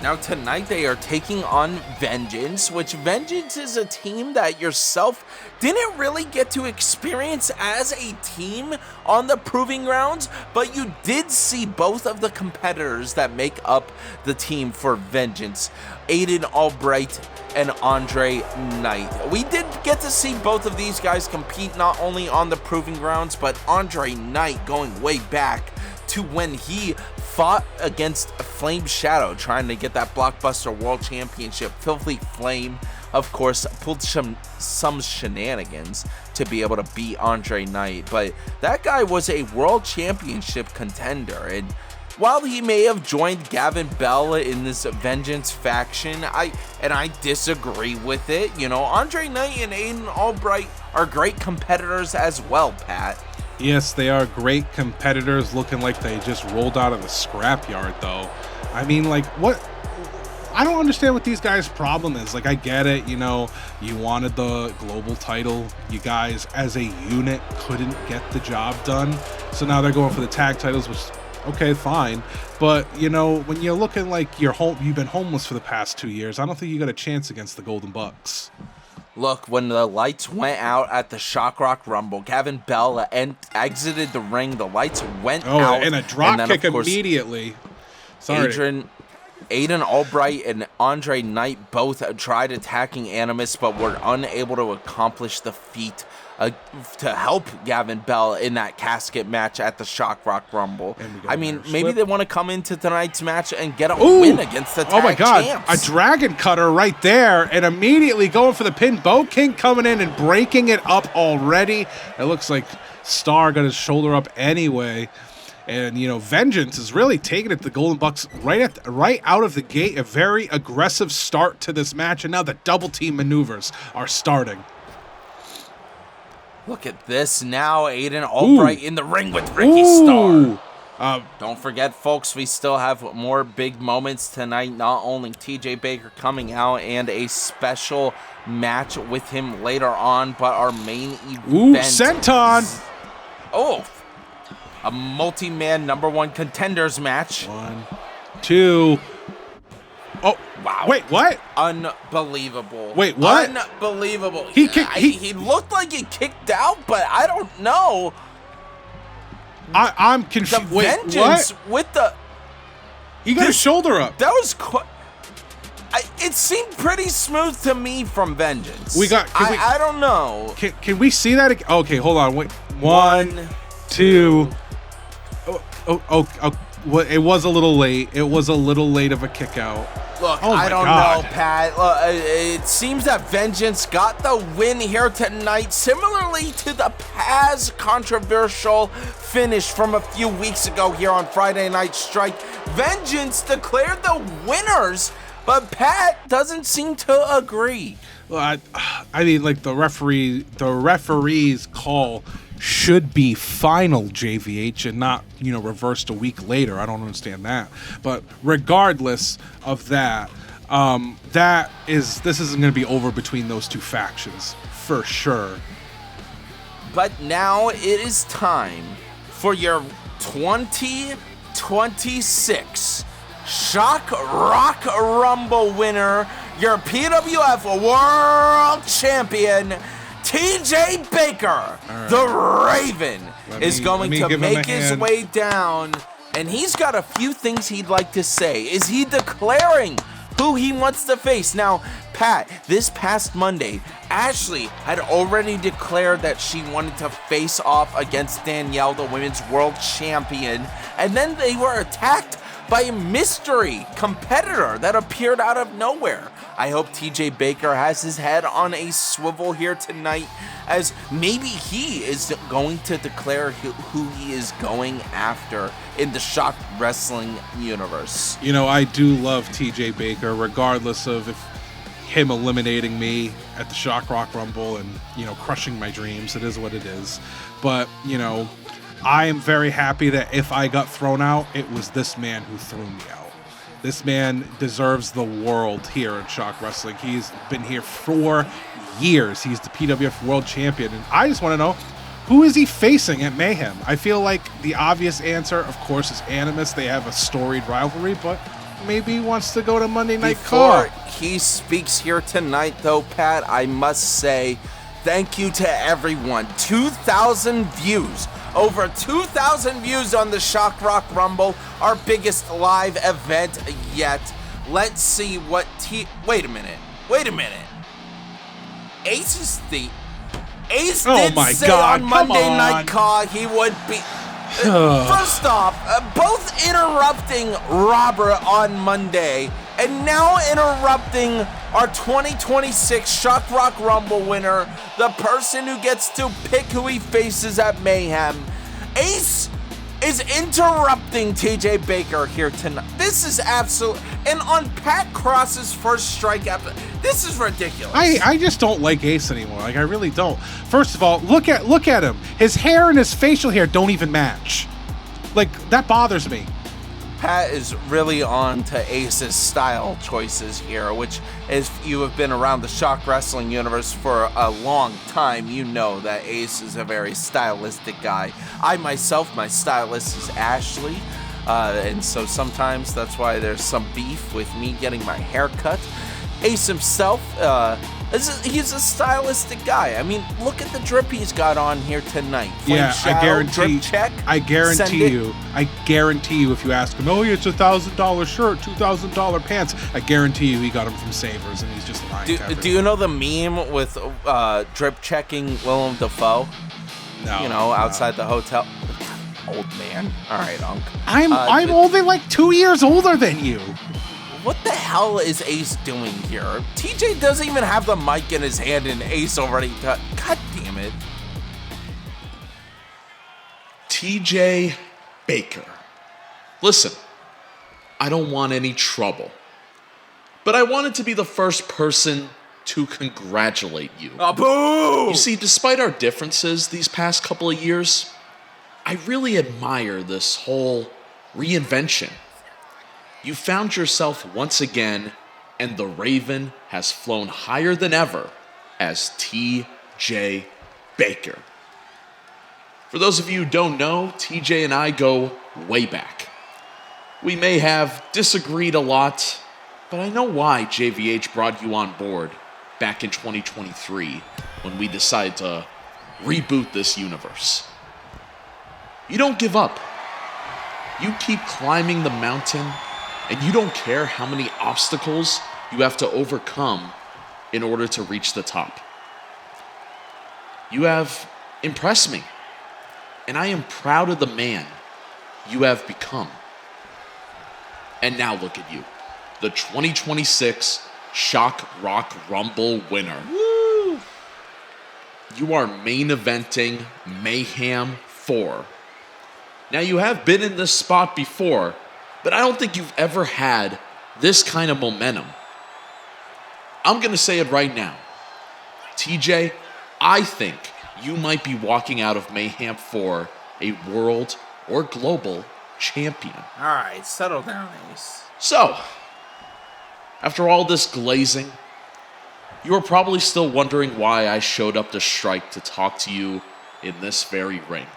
Now tonight they are taking on Vengeance, which Vengeance is a team that yourself didn't really get to experience as a team on the Proving Grounds, but you did see both of the competitors that make up the team for Vengeance, Aiden Albright and Andre Knight. We did get to see both of these guys compete not only on the Proving Grounds, but Andre Knight going way back to when he fought against Flame Shadow, trying to get that Blockbuster World Championship. Filthy Flame, of course, pulled some shenanigans to be able to beat Andre Knight, but that guy was a World Championship contender, and while he may have joined Gavin Bell in this Vengeance faction, I disagree with it. You know, Andre Knight and Aiden Albright are great competitors as well, Pat. Yes, they are great competitors, looking like they just rolled out of the scrapyard, though. I mean, like, what? I don't understand what these guys' problem is. Like, I get it, you know, you wanted the global title. You guys, as a unit, couldn't get the job done. So now they're going for the tag titles, which, okay, fine. But, you know, when you're looking like you've been homeless for the past 2 years, I don't think you got a chance against the Golden Bucks. Look, when the lights went out at the Shock Rock Rumble, Gavin Bell exited the ring. The lights went out. And a drop kick immediately. Sorry. Aiden Albright and Andre Knight both tried attacking Animus, but were unable to accomplish the feat to help Gavin Bell in that casket match at the Shock Rock Rumble. I mean, maybe they want to come into tonight's match and get a win against the tag champs. A dragon cutter right there, and immediately going for the pin. Bo King coming in and breaking it up already. It looks like Star got his shoulder up anyway. And, you know, Vengeance is really taking it to the Golden Bucks right out of the gate. A very aggressive start to this match, and now the double team maneuvers are starting. Look at this now, Aiden Albright in the ring with Ricky Starr. Don't forget, folks, we still have more big moments tonight. Not only TJ Baker coming out and a special match with him later on, but our main event. Senton! A multi-man #1 contenders match. 1, 2. Oh, wow. Wait, what? Unbelievable. Wait, what? Unbelievable. He looked like he kicked out, but I don't know. I'm confused. The Vengeance with the... He got his shoulder up. That was quite... It seemed pretty smooth to me from Vengeance. I don't know. Can we see that again? Okay, hold on. Wait. 1, 2... Well, it was a little late. It was a little late of a kick out. Look, I don't know, Pat. It seems that Vengeance got the win here tonight, similarly to the Paz controversial finish from a few weeks ago here on Friday Night Strike. Vengeance declared the winners, but Pat doesn't seem to agree. Well, I mean, like, the referee's call should be final, JVH, and not, you know, reversed a week later. I don't understand that. But regardless of that, this isn't going to be over between those two factions, for sure. But now it is time for your 2026 Shock Rock Rumble winner, your PWF World Champion, TJ Baker, the Raven, is going to make his way down, and he's got a few things he'd like to say. Is he declaring who he wants to face? Now, Pat, this past Monday, Ashley had already declared that she wanted to face off against Danielle, the Women's World Champion, and then they were attacked by a mystery competitor that appeared out of nowhere. I hope TJ Baker has his head on a swivel here tonight, as maybe he is going to declare who he is going after in the Shock Wrestling universe. You know, I do love TJ Baker, regardless of him eliminating me at the Shock Rock Rumble and, you know, crushing my dreams. It is what it is. But, you know, I am very happy that if I got thrown out, it was this man who threw me out. This man deserves the world here at Shock Wrestling. He's been here for years. He's the PWF World Champion. And I just want to know, who is he facing at Mayhem? I feel like the obvious answer, of course, is Animus. They have a storied rivalry, but maybe he wants to go to Monday Night Before Car. he speaks here tonight, though, Pat, I must say thank you to everyone. 2,000 views. Over 2,000 views on the Shock Rock Rumble, our biggest live event yet. Let's see what Wait a minute. Ace did say on Monday Night Car he would be... First off, both interrupting Robert on Monday and now interrupting our 2026 Shock Rock Rumble winner, the person who gets to pick who he faces at Mayhem. Ace is interrupting TJ Baker here tonight. This is absolute, and on Pat Cross's first strike episode, this is ridiculous. I just don't like Ace anymore. Like, I really don't. First of all, look at him. His hair and his facial hair don't even match. Like, that bothers me. Pat is really on to Ace's style choices here, which, if you have been around the Shock Wrestling universe for a long time, you know that Ace is a very stylistic guy. I myself, my stylist is Ashley, and so sometimes that's why there's some beef with me getting my hair cut. Ace himself, he's a stylistic guy. I mean, look at the drip he's got on here tonight. Yeah, I guarantee. Drip check. I guarantee you, if you ask him, oh, it's $1,000 shirt, $2,000 pants, I guarantee you he got them from Savers, and he's just lying. Do you know the meme with drip checking Willem Dafoe? No. You know, outside the hotel. Old man. All right, Unc. I'm only like 2 years older than you. What the hell is Ace doing here? TJ doesn't even have the mic in his hand and Ace already... God damn it. TJ Baker. Listen, I don't want any trouble, but I wanted to be the first person to congratulate you. Oh, boo! You see, despite our differences these past couple of years, I really admire this whole reinvention. You found yourself once again, and the Raven has flown higher than ever as TJ Baker. For those of you who don't know, TJ and I go way back. We may have disagreed a lot, but I know why JVH brought you on board back in 2023 when we decided to reboot this universe. You don't give up. You keep climbing the mountain, and you don't care how many obstacles you have to overcome in order to reach the top. You have impressed me, and I am proud of the man you have become. And now look at you, the 2026 Shock Rock Rumble winner. Woo! You are main eventing Mayhem 4. Now, you have been in this spot before, but I don't think you've ever had this kind of momentum. I'm going to say it right now. TJ, I think you might be walking out of Mayhem 4 a world or global champion. All right, settle down, Ace. So, after all this glazing, you are probably still wondering why I showed up to Strike to talk to you in this very ring.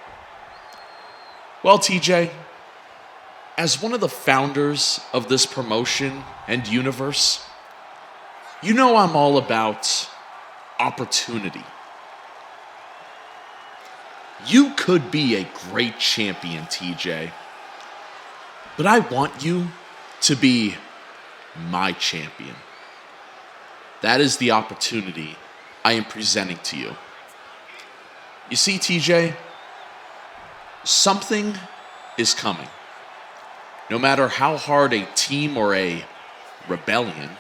Well, TJ, as one of the founders of this promotion and universe, you know I'm all about opportunity. You could be a great champion, TJ, but I want you to be my champion. That is the opportunity I am presenting to you. You see, TJ, something is coming. No matter how hard a team or a rebellion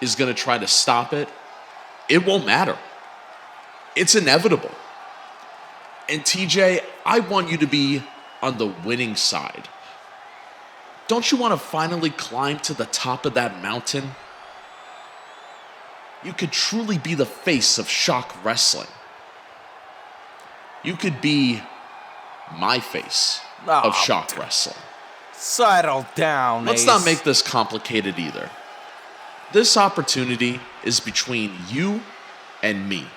is going to try to stop it, it won't matter. It's inevitable. And TJ, I want you to be on the winning side. Don't you want to finally climb to the top of that mountain? You could truly be the face of Shock Wrestling. You could be my face of Shock Wrestling. Settle down, Let's Ace. not make this complicated either. This opportunity is between you and me.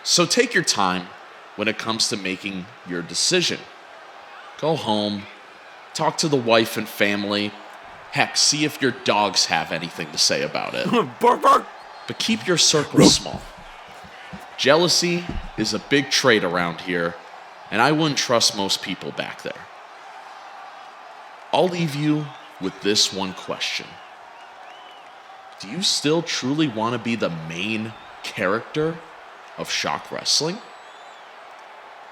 So take your time when it comes to making your decision. Go home, talk to the wife and family, Heck, see if your dogs have anything to say about it. Bark, bark. But keep your circle small. Jealousy is a big trait around here, and I wouldn't trust most people back there. I'll leave you with this one question. Do you still truly want to be the main character of Shock Wrestling?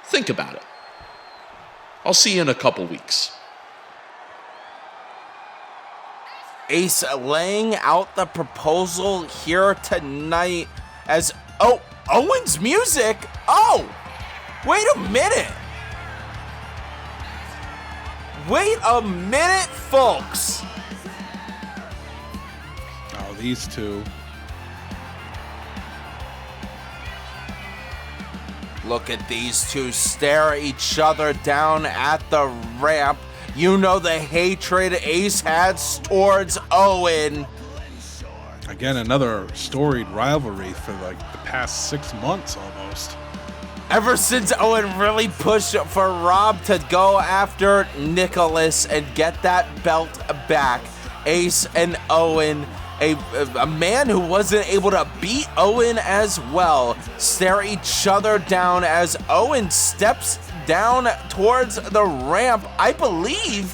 Think about it. I'll see you in a couple weeks. Ace laying out the proposal here tonight as... Oh, Owen's music? Oh, wait a minute. Wait a minute, folks. Oh, these two. Look at these two stare each other down at the ramp. You know the hatred Ace has towards Eoin. Again, another storied rivalry for like the past 6 months almost. Ever since Eoin really pushed for Rob to go after Nicholas and get that belt back, Ace and Eoin, a man who wasn't able to beat Eoin as well, stare each other down as Eoin steps down towards the ramp. I believe,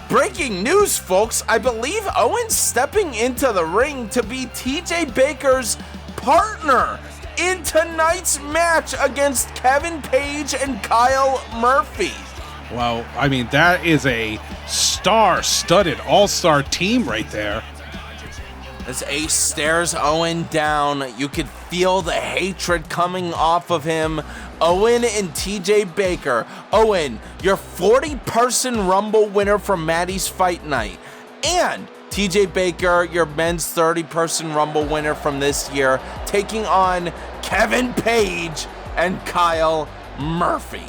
breaking news, folks, I believe Eoin's stepping into the ring to be TJ Baker's partner in tonight's match against Kevin Page and Kyle Murphy. Well, I mean, that is a star-studded all-star team right there. As Ace stares Eoin down, you could feel the hatred coming off of him. Eoin and TJ Baker. Eoin, your 40-person Rumble winner from Maddie's Fight Night. And TJ Baker, your men's 30-person Rumble winner from this year, taking on Kevin Page and Kyle Murphy.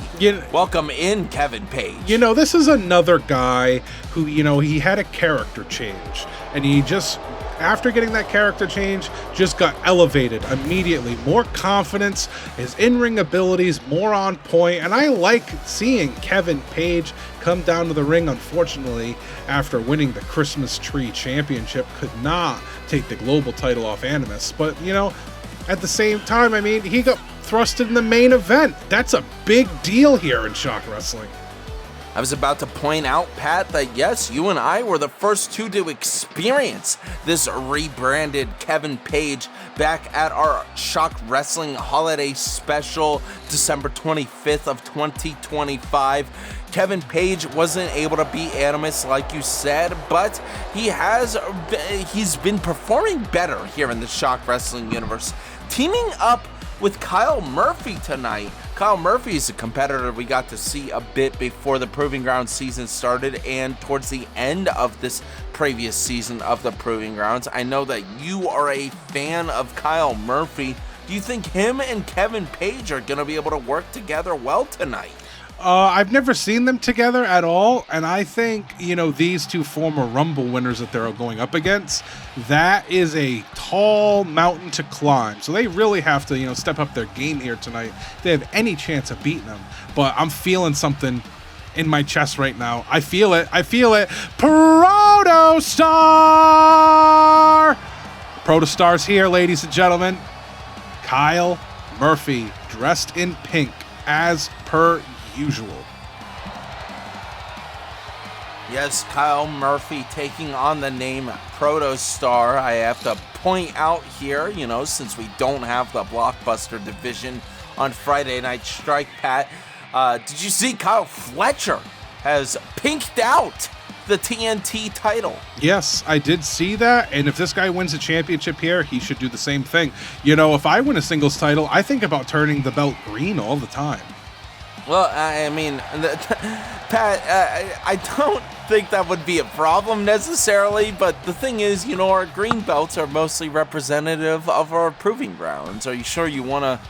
Welcome in, Kevin Page. You know, this is another guy who, you know, he had a character change. And he just, after getting that character change, just got elevated immediately. More confidence, his in-ring abilities more on point, and I like seeing Kevin Page come down to the ring. Unfortunately, after winning the Christmas Tree Championship, could not take the global title off Animus. But, you know, at the same time, I mean, he got thrusted in the main event. That's a big deal here in Shock Wrestling. I was about to point out, Pat, that yes, you and I were the first two to experience this rebranded Kevin Page back at our Shock Wrestling Holiday Special, December 25th of 2025. Kevin Page wasn't able to beat Animus, like you said, but he's been performing better here in the Shock Wrestling universe, teaming up with Kyle Murphy tonight. Kyle Murphy is a competitor we got to see a bit before the Proving Grounds season started and towards the end of this previous season of the Proving Grounds. I know that you are a fan of Kyle Murphy. Do you think him and Kevin Page are going to be able to work together well tonight? I've never seen them together at all, and I think, you know, these two former Rumble winners that they're going up against, that is a tall mountain to climb. So they really have to, you know, step up their game here tonight if they have any chance of beating them. But I'm feeling something in my chest right now. I feel it. Protostar! Protostar's here, ladies and gentlemen. Kyle Murphy, dressed in pink, as per usual. Yes, Kyle Murphy taking on the name Protostar. I have to point out here, you know, since we don't have the Blockbuster division on Friday Night Strike, Pat, did you see Kyle Fletcher has pinked out the TNT title? Yes, I did see that, and if this guy wins a championship here, he should do the same thing. You know, if I win a singles title, I think about turning the belt green all the time. Well, I mean, Pat, I don't think that would be a problem necessarily, but the thing is, you know, our green belts are mostly representative of our Proving Grounds. Are you sure you want to,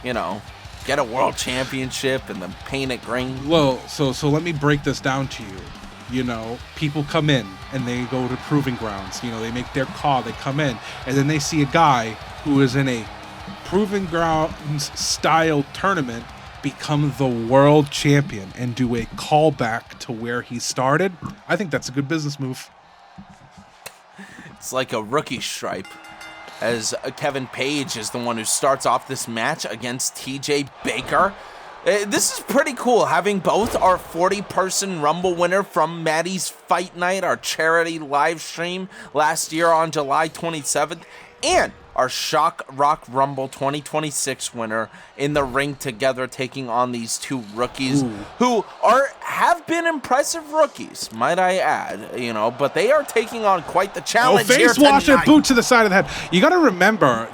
you know, get a world championship and then paint it green? Well, so let me break this down to you. You know, people come in and they go to Proving Grounds. You know, they make their call, they come in, and then they see a guy who is in a Proving Grounds style tournament become the world champion and do a callback to where he started. I think that's a good business move. It's like a rookie stripe, as Kevin Page is the one who starts off this match against TJ Baker. This is pretty cool, having both our 40-person Rumble winner from Maddie's Fight Night, our charity live stream last year on July 27th, and our Shock Rock Rumble 2026 winner in the ring together, taking on these two rookies who have been impressive rookies, might I add, but they are taking on quite the challenge here tonight. Face washer, boot to the side of the head. You got to remember,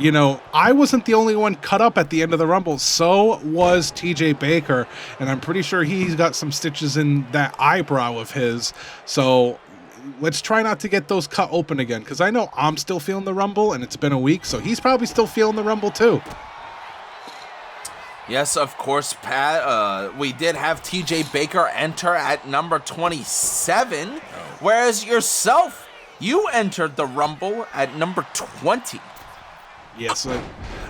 I wasn't the only one cut up at the end of the Rumble. So was TJ Baker, and I'm pretty sure he's got some stitches in that eyebrow of his. So let's try not to get those cut open again, because I know I'm still feeling the Rumble, and it's been a week, so he's probably still feeling the Rumble too. Yes, of course, Pat. We did have TJ Baker enter at number 27, whereas yourself, you entered the Rumble at number 20. Yes.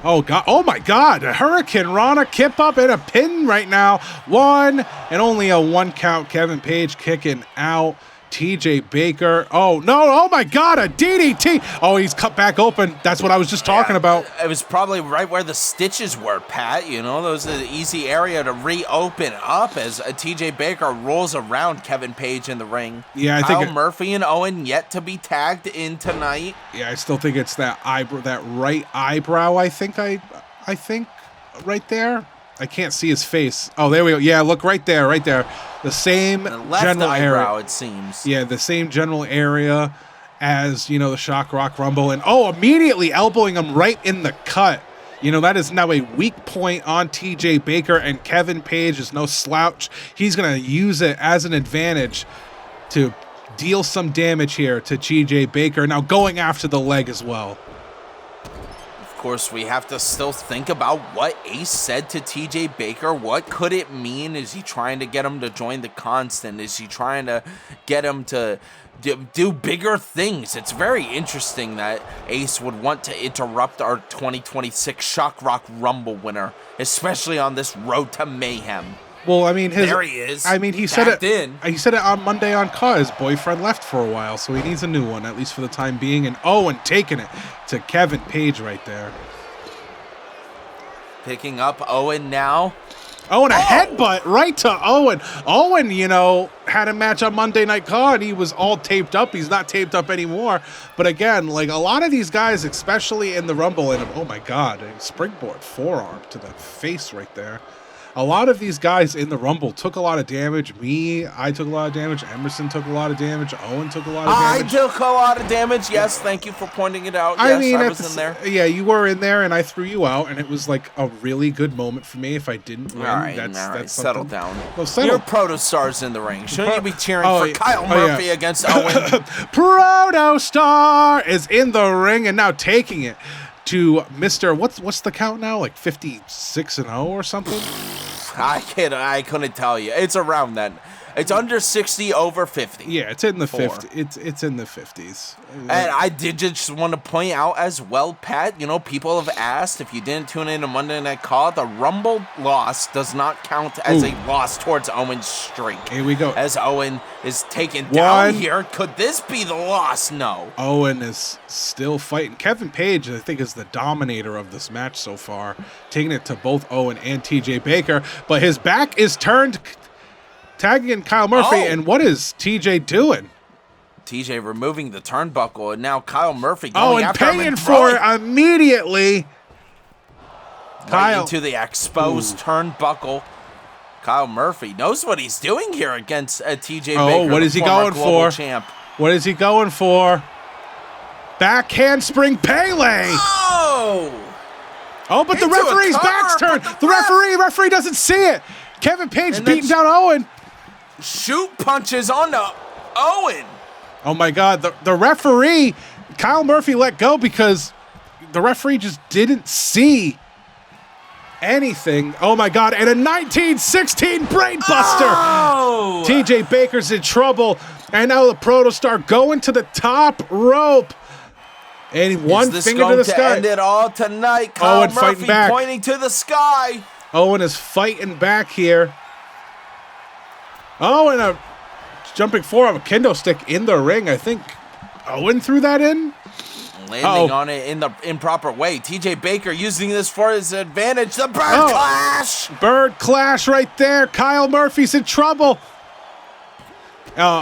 Oh, God. Oh, my God. A Hurricane Rana kip up and a pin right now. One, and only a one count. Kevin Page kicking out. TJ Baker. Oh, no. Oh, my God. A DDT. Oh, he's cut back open. That's what I was just talking about. It was probably right where the stitches were, Pat. Those are the easy area to reopen up as TJ Baker rolls around Kevin Page in the ring. Yeah, I Kyle think Murphy and Eoin yet to be tagged in tonight. Yeah, I still think it's that eyebrow, that right eyebrow. I think right there. I can't see his face. Oh, there we go. Yeah, look right there, right there. The same left general eyebrow, area. it seems. Yeah, the same general area as, the Shock Rock Rumble. And, immediately elbowing him right in the cut. That is now a weak point on TJ Baker, and Kevin Page is no slouch. He's going to use it as an advantage to deal some damage here to TJ Baker. Now going after the leg as well. Of course, we have to still think about what Ace said to TJ Baker. What could it mean? Is he trying to get him to join the Constant? Is he trying to get him to do bigger things? It's very interesting that Ace would want to interrupt our 2026 Shock Rock Rumble winner, especially on this road to mayhem. Well, I mean, there he is. I mean, he said it. He said it on Monday on Caw. His boyfriend left for a while, so he needs a new one, at least for the time being. And Owen taking it to Kevin Page right there. Picking up Owen now. Owen, a headbutt right to Owen. Owen, had a match on Monday Night Caw, and he was all taped up. He's not taped up anymore. But again, like a lot of these guys, especially in the Rumble, and oh my God, a springboard forearm to the face right there. A lot of these guys in the Rumble took a lot of damage. I took a lot of damage. Emerson took a lot of damage. Owen took a lot of damage. I took a lot of damage. Yes, thank you for pointing it out. I was in there. Yeah, you were in there, and I threw you out, and it was like a really good moment for me. If I didn't win, all right, that's settle down. Well, settle. You're Protostars in the ring. Shouldn't you be cheering for Kyle Murphy against Owen? Protostar is in the ring and now taking it to Mr. What's the count now? Like 56-0 or something? I couldn't tell you. It's around that. It's under 60, over 50. Yeah, it's in the 50s. It's in the 50s. And I did just want to point out as well, Pat, people have asked, if you didn't tune in to Monday Night Caw, the Rumble loss does not count as a loss towards Owen's streak. Here we go. As Owen is taken down here. Could this be the loss? No. Owen is still fighting. Kevin Page, I think, is the dominator of this match so far, taking it to both Owen and TJ Baker. But his back is turned, tagging Kyle Murphy, and what is TJ doing? TJ removing the turnbuckle, and now Kyle Murphy going after him and paying for it immediately. Kyle into the exposed turnbuckle. Kyle Murphy knows what he's doing here against TJ Baker. Oh, what is he going for? Champ. What is he going for? Back handspring Pele. Oh, but the referee's back's turned. The referee doesn't see it. Kevin Page beating down Owen. Shoot punches onto Owen. Oh my God, the referee, Kyle Murphy let go because the referee just didn't see anything. Oh my God, and a 1916 brain buster. Oh! TJ Baker's in trouble, and now the Protostar going to the top rope. And one finger to the sky. End it all tonight. Kyle Owen Murphy back. Pointing to the sky. Owen is fighting back here. Oh, and a jumping forearm, a kendo stick in the ring. I think Owen threw that in. landing on it in the improper way. TJ Baker using this for his advantage. The Bird Clash! Bird Clash right there. Kyle Murphy's in trouble.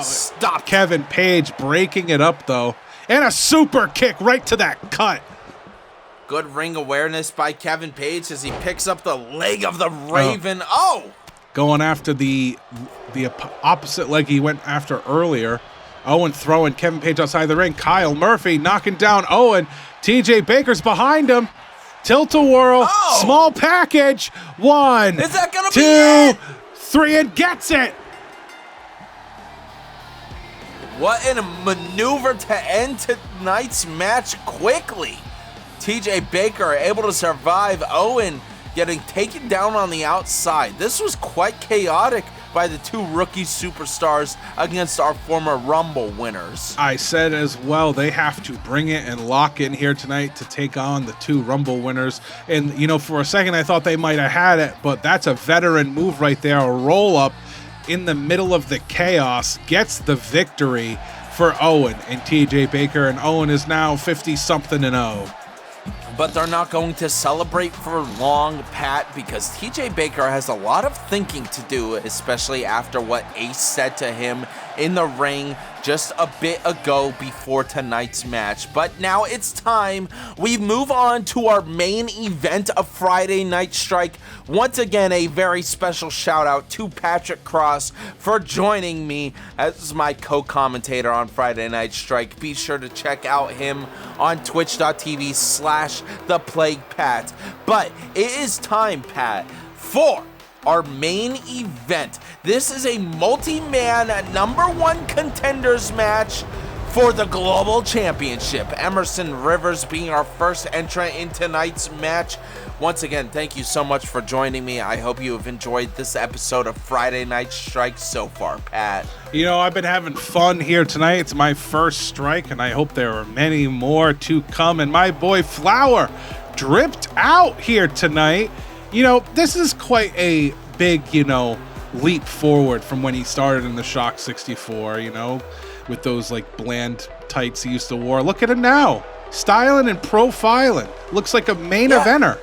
Stop. Kevin Page breaking it up, though. And a super kick right to that cut. Good ring awareness by Kevin Page as he picks up the leg of the Raven. Going after the opposite leg he went after earlier. Eoin throwing Kevin Page outside the ring. Kyle Murphy knocking down Eoin. TJ Baker's behind him. Tilt-a-whirl. Small package. 1, Is that gonna 2, be it? 3, and gets it. What a maneuver to end tonight's match quickly. TJ Baker able to survive Eoin getting taken down on the outside. This was quite chaotic by the two rookie superstars against our former Rumble winners. I said as well, they have to bring it and lock in here tonight to take on the two Rumble winners. And, you know, for a second I thought they might have had it, but that's a veteran move right there. A roll up in the middle of the chaos gets the victory for Eoin and TJ Baker. And Eoin is now 50-something-0. But they're not going to celebrate for long, Pat, because TJ Baker has a lot of thinking to do, especially after what Ace said to him in the ring just a bit ago before tonight's match. But now it's time we move on to our main event of Friday Night Strike. Once again, a very special shout out to Patrick Cross for joining me as my co-commentator on Friday Night Strike. Be sure to check out him on twitch.tv/ThePlaguePat. But it is time, Pat, for our main event. This is a multi-man #1 contenders match for the Global Championship. Emerson Rivers being our first entrant in tonight's match. Once again, thank you so much for joining me. I hope you have enjoyed this episode of Friday Night Strike so far, Pat. You know, I've been having fun here tonight. It's my first strike, and I hope there are many more to come. And my boy Flower dripped out here tonight. You know, this is quite a big, leap forward from when he started in the Shock 64, with those like bland tights he used to wear. Look at him now, styling and profiling. Looks like a main eventer.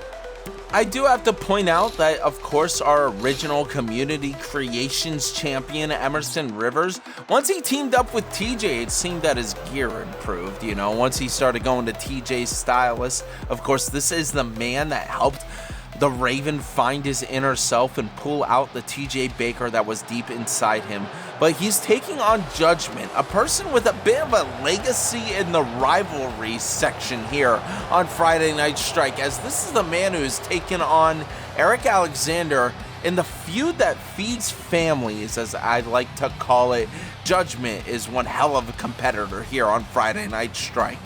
I do have to point out that, of course, our original Community Creations champion, Emerson Rivers, once he teamed up with TJ, it seemed that his gear improved, once he started going to TJ's stylist. Of course, this is the man that helped the Raven find his inner self and pull out the TJ Baker that was deep inside him. But he's taking on Judgement, a person with a bit of a legacy in the rivalry section here on Friday Night Strike, as this is the man who has taken on Arik Alexander in the feud that feeds families, as I like to call it. Judgement is one hell of a competitor here on Friday Night Strike.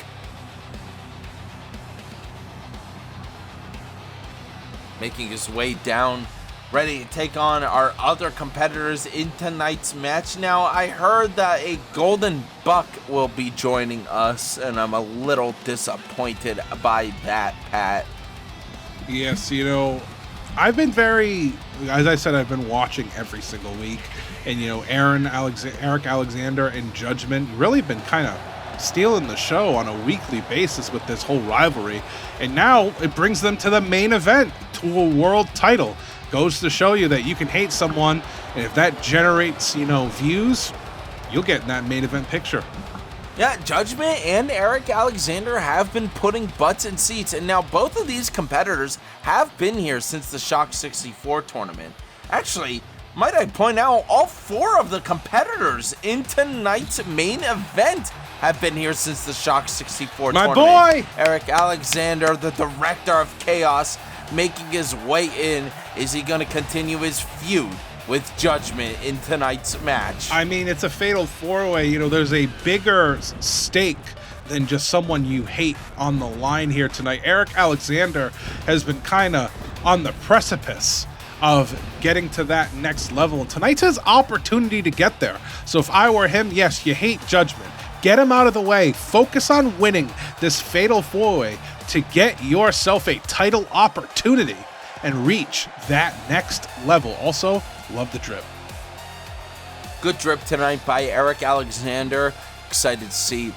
Making his way down, ready to take on our other competitors in tonight's match. Now, I heard that a Golden Buck will be joining us, and I'm a little disappointed by that, Pat. Yes, I've been as I said, I've been watching every single week, and Arik Alexander and Judgement really been kind of stealing the show on a weekly basis with this whole rivalry, and now it brings them to the main event, to a world title. Goes to show you that you can hate someone, and if that generates views, you'll get in that main event picture. Yeah, Judgement and Arik Alexander have been putting butts in seats, and now both of these competitors have been here since the Shock 64 tournament. Actually, might I point out, all 4 of the competitors in tonight's main event have been here since the Shock 64 tournament. My boy! Arik Alexander, the director of chaos, making his way in. Is he going to continue his feud with Judgement in tonight's match? I mean, it's a fatal 4-way. There's a bigger stake than just someone you hate on the line here tonight. Arik Alexander has been kind of on the precipice of getting to that next level, and tonight's his opportunity to get there. So if I were him, yes, you hate Judgement. Get him out of the way. Focus on winning this fatal 4-way to get yourself a title opportunity and reach that next level. Also, love the drip. Good drip tonight by Arik Alexander. Excited to see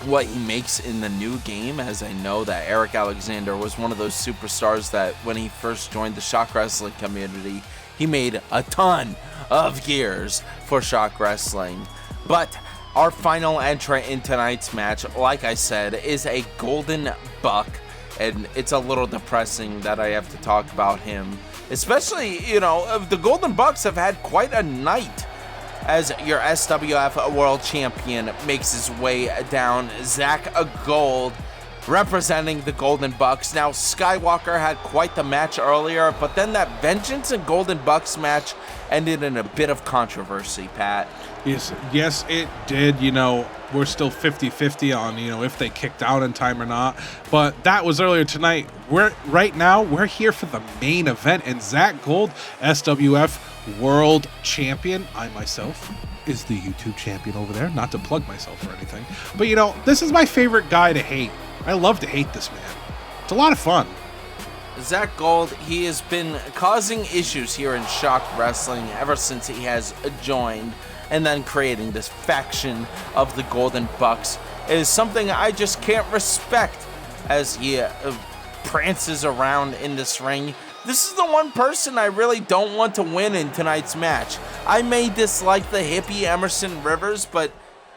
what he makes in the new game, as I know that Arik Alexander was one of those superstars that when he first joined the Shock Wrestling community, he made a ton of gears for Shock Wrestling. But our final entrant in tonight's match, like I said, is a Golden Buck, and it's a little depressing that I have to talk about him. Especially, you know, the Golden Bucks have had quite a night as your SWF World Champion makes his way down. Zach Gold representing the Golden Bucks. Now, Skywalker had quite the match earlier, but then that Vengeance and Golden Bucks match ended in a bit of controversy, Pat. Yes, it did. You know, we're still 50-50 on, you know, if they kicked out in time or not. But that was earlier tonight. Right now, we're here for the main event. And Zach Gold, SWF World Champion. I myself is the YouTube champion over there. Not to plug myself or anything. But, you know, this is my favorite guy to hate. I love to hate this man. It's a lot of fun. Zach Gold, he has been causing issues here in Shock Wrestling ever since he has joined, and then creating this faction of the Golden Bucks is something I just can't respect as he prances around in this ring. This is the one person I really don't want to win in tonight's match. I may dislike the hippie Emerson Rivers, but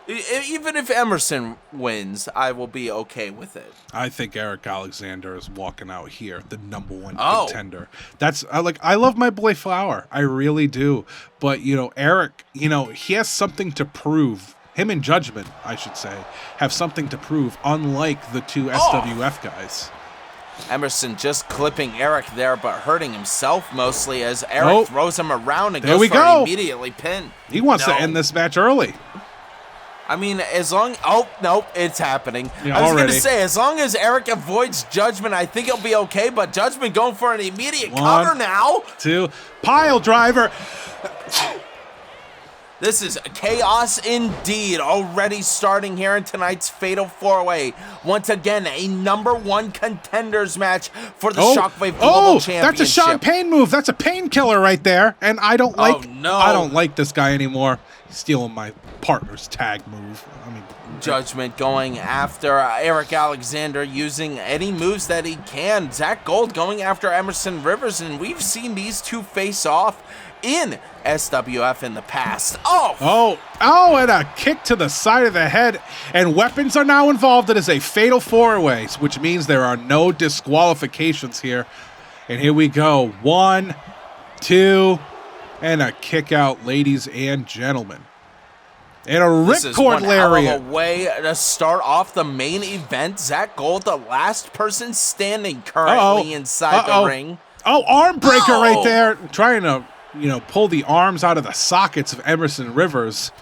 even if Emerson wins, I will be okay with it. I think Arik Alexander is walking out here, the #1 contender. That's I love my boy Flower, I really do. But you know, Arik, you know, he has something to prove. Him and Judgement, I should say, have something to prove, unlike the two SWF guys. Emerson just clipping Arik there, but hurting himself mostly as Arik throws him around and goes for an immediately pin. He wants to end this match early. I mean, as long... Oh, nope, it's happening. Yeah, I was going to say, as long as Arik avoids Judgement, I think he'll be okay, but Judgement going for an immediate cover now. 2, pile driver. This is chaos indeed, already starting here in tonight's Fatal 4-Way. Once again, a #1 contenders match for the Shockwave Global Championship. That's a Sean Payne move. That's a painkiller right there, and I don't like. I don't like this guy anymore. He's stealing my partner's tag move. I mean, Judgement going after Arik Alexander, using any moves that he can. Zach Gold going after Emerson Rivers, and we've seen these two face off in SWF in the past. And a kick to the side of the head, and weapons are now involved. It is a fatal 4-way, which means there are no disqualifications here. And here we go. 1, 2, and a kick out, ladies and gentlemen. And a ripcord lariat. This is one hell of a way to start off the main event. Zach Gold, the last person standing currently inside the ring. Arm breaker right there. Trying to, you know, pull the arms out of the sockets of Emerson Rivers.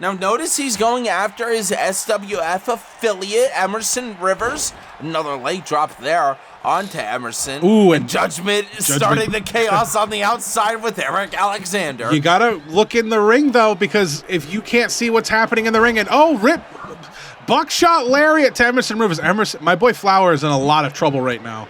Now notice he's going after his SWF affiliate, Emerson Rivers. Another leg drop there onto Emerson. Ooh, and Judgement starting the chaos on the outside with Arik Alexander. You gotta look in the ring though, because if you can't see what's happening in the ring, and buckshot lariat to Emerson Rivers. My boy Flower is in a lot of trouble right now.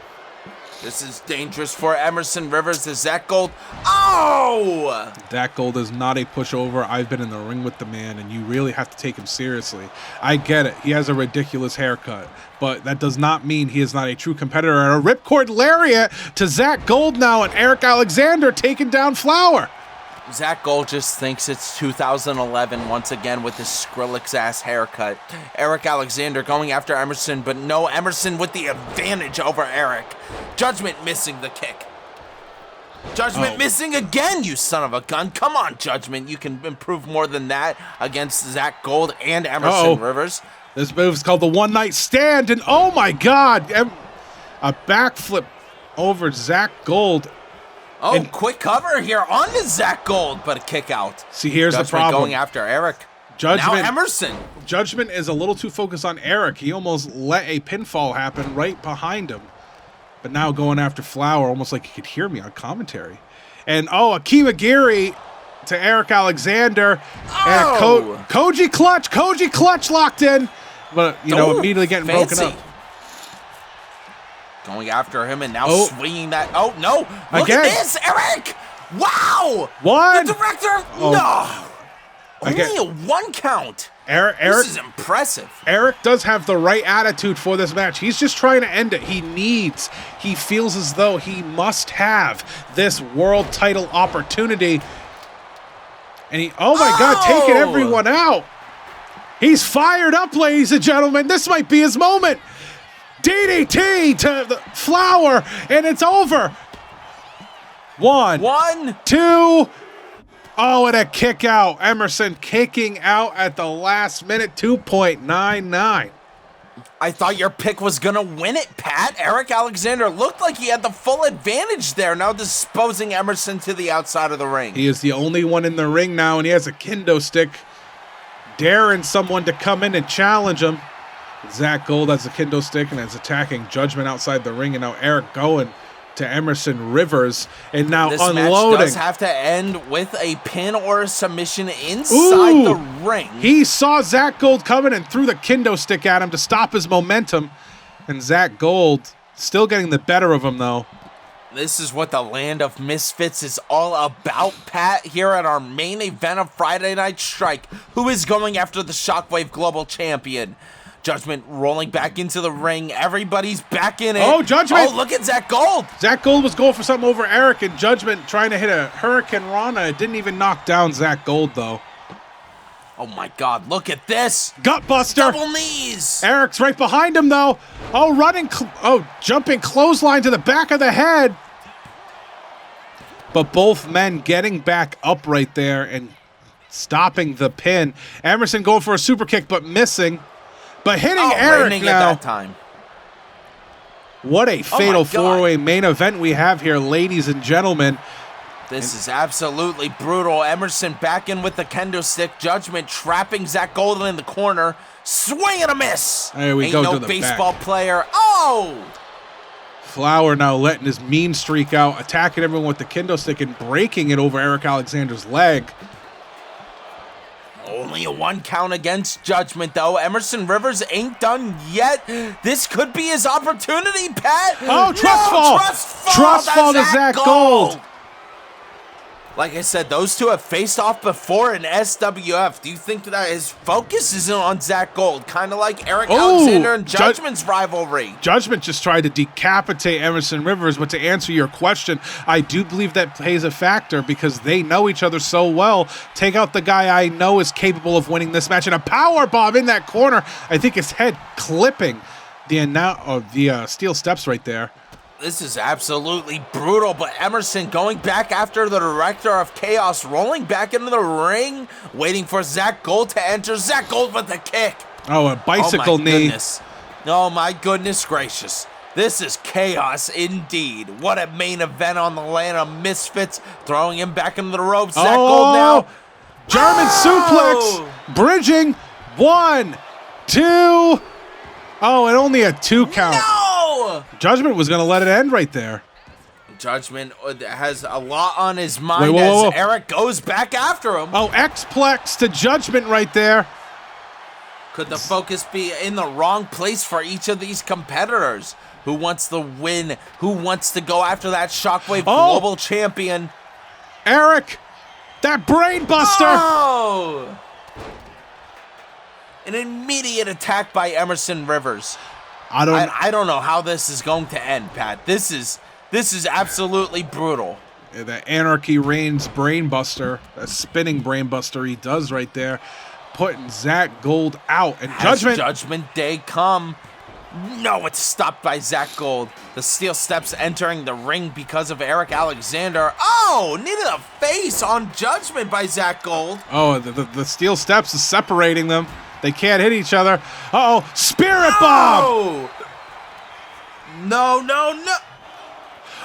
This is dangerous for Emerson Rivers. Is Zach Gold? Zach Gold is not a pushover. I've been in the ring with the man, and you really have to take him seriously. I get it. He has a ridiculous haircut, but that does not mean he is not a true competitor. And a ripcord lariat to Zach Gold now, and Arik Alexander taking down Flower. Zach Gold just thinks it's 2011 once again with his Skrillex-ass haircut. Arik Alexander going after Emerson, but no, Emerson with the advantage over Arik. Judgement missing the kick. Judgement missing again, you son of a gun. Come on, Judgement. You can improve more than that against Zach Gold and Emerson Rivers. This move is called the One Night Stand, and oh my God, a backflip over Zach Gold. Quick cover here onto Zach Gold, but a kick out. See, here's the problem. Going after Arik. Judgement, now Emerson. Judgement is a little too focused on Arik. He almost let a pinfall happen right behind him. But now going after Flower, almost like he could hear me on commentary. And, a Kimagiri to Arik Alexander. And Koji Clutch locked in. But, immediately getting broken up. Going after him and now swinging that. Oh, no. Look Again. at this, Arik. Wow. One. The director. No. Only a 1 count. This is impressive. Arik does have the right attitude for this match. He's just trying to end it. He feels as though he must have this world title opportunity. And oh my God, taking everyone out. He's fired up, ladies and gentlemen. This might be his moment. DDT to the flower, and it's over. 1, 2. Oh, and a kick out. Emerson kicking out at the last minute, 2.99. I thought your pick was going to win it, Pat. Erik Alexander looked like he had the full advantage there, now disposing Emerson to the outside of the ring. He is the only one in the ring now, and he has a kendo stick, daring someone to come in and challenge him. Zach Gold has a kendo stick and is attacking Judgement outside the ring, and now Arik going to Emerson Rivers, and now this unloading. Match does have to end with a pin or a submission inside the ring. He saw Zach Gold coming and threw the kendo stick at him to stop his momentum, and Zach Gold still getting the better of him, though. This is what the Land of Misfits is all about, Pat, here at our main event of Friday Night Strike. Who is going after the Shockwave Global Champion? Judgement rolling back into the ring. Everybody's back in it. Oh, Judgement. Oh, look at Zach Gold. Zach Gold was going for something over Arik, and Judgement trying to hit a Hurricane Rana. It didn't even knock down Zach Gold, though. Oh, my God. Look at this. Gutbuster. Double knees. Arik's right behind him, though. Oh, jumping clothesline to the back of the head. But both men getting back up right there and stopping the pin. Emerson going for a super kick, but missing. But hitting Arik now. At that time. What a fatal four-way main event we have here, ladies and gentlemen. This is absolutely brutal. Emerson back in with the kendo stick. Judgement trapping Zach Golden in the corner. Swing and a miss. There we Ain't go no to the baseball back. Player. Oh! Flower now letting his mean streak out, attacking everyone with the kendo stick and breaking it over Erik Alexander's leg. Only a 1 count against Judgement, though. Emerson Rivers ain't done yet. This could be his opportunity, Pat. Oh, trust fall. Trust fall to Zach Gold. Like I said, those two have faced off before in SWF. Do you think that his focus isn't on Zach Gold? Kind of like Erik Alexander and Judgment's rivalry. Judgement just tried to decapitate Emerson Rivers, but to answer your question, I do believe that plays a factor because they know each other so well. Take out the guy I know is capable of winning this match, and a power bomb in that corner. I think his head clipping the steel steps right there. This is absolutely brutal, but Emerson going back after the Director of Chaos, rolling back into the ring, waiting for Zach Gold to enter. Zach Gold with the kick. Oh, a bicycle knee. Goodness. Oh, my goodness gracious. This is chaos indeed. What a main event on the Land of Misfits. Throwing him back into the ropes. Zach Gold now. German suplex. Bridging. 1, 2. Oh, and only a 2 count. No! Judgement was going to let it end right there. Judgement has a lot on his mind as Arik goes back after him. Oh, X-Plex to Judgement right there. Could the focus be in the wrong place for each of these competitors? Who wants the win? Who wants to go after that Shockwave Global Champion? Arik, that brain buster. Oh! An immediate attack by Emerson Rivers. I don't know how this is going to end, Pat. This is absolutely brutal. Yeah, the Anarchy Reigns brainbuster, a spinning brainbuster he does right there, putting Zach Gold out. And Judgment Day come. No, it's stopped by Zach Gold. The steel steps entering the ring because of Erik Alexander. Oh, knee to the face on Judgment by Zach Gold. Oh, the steel steps is separating them. They can't hit each other. Uh-oh, Spirit Bomb! No.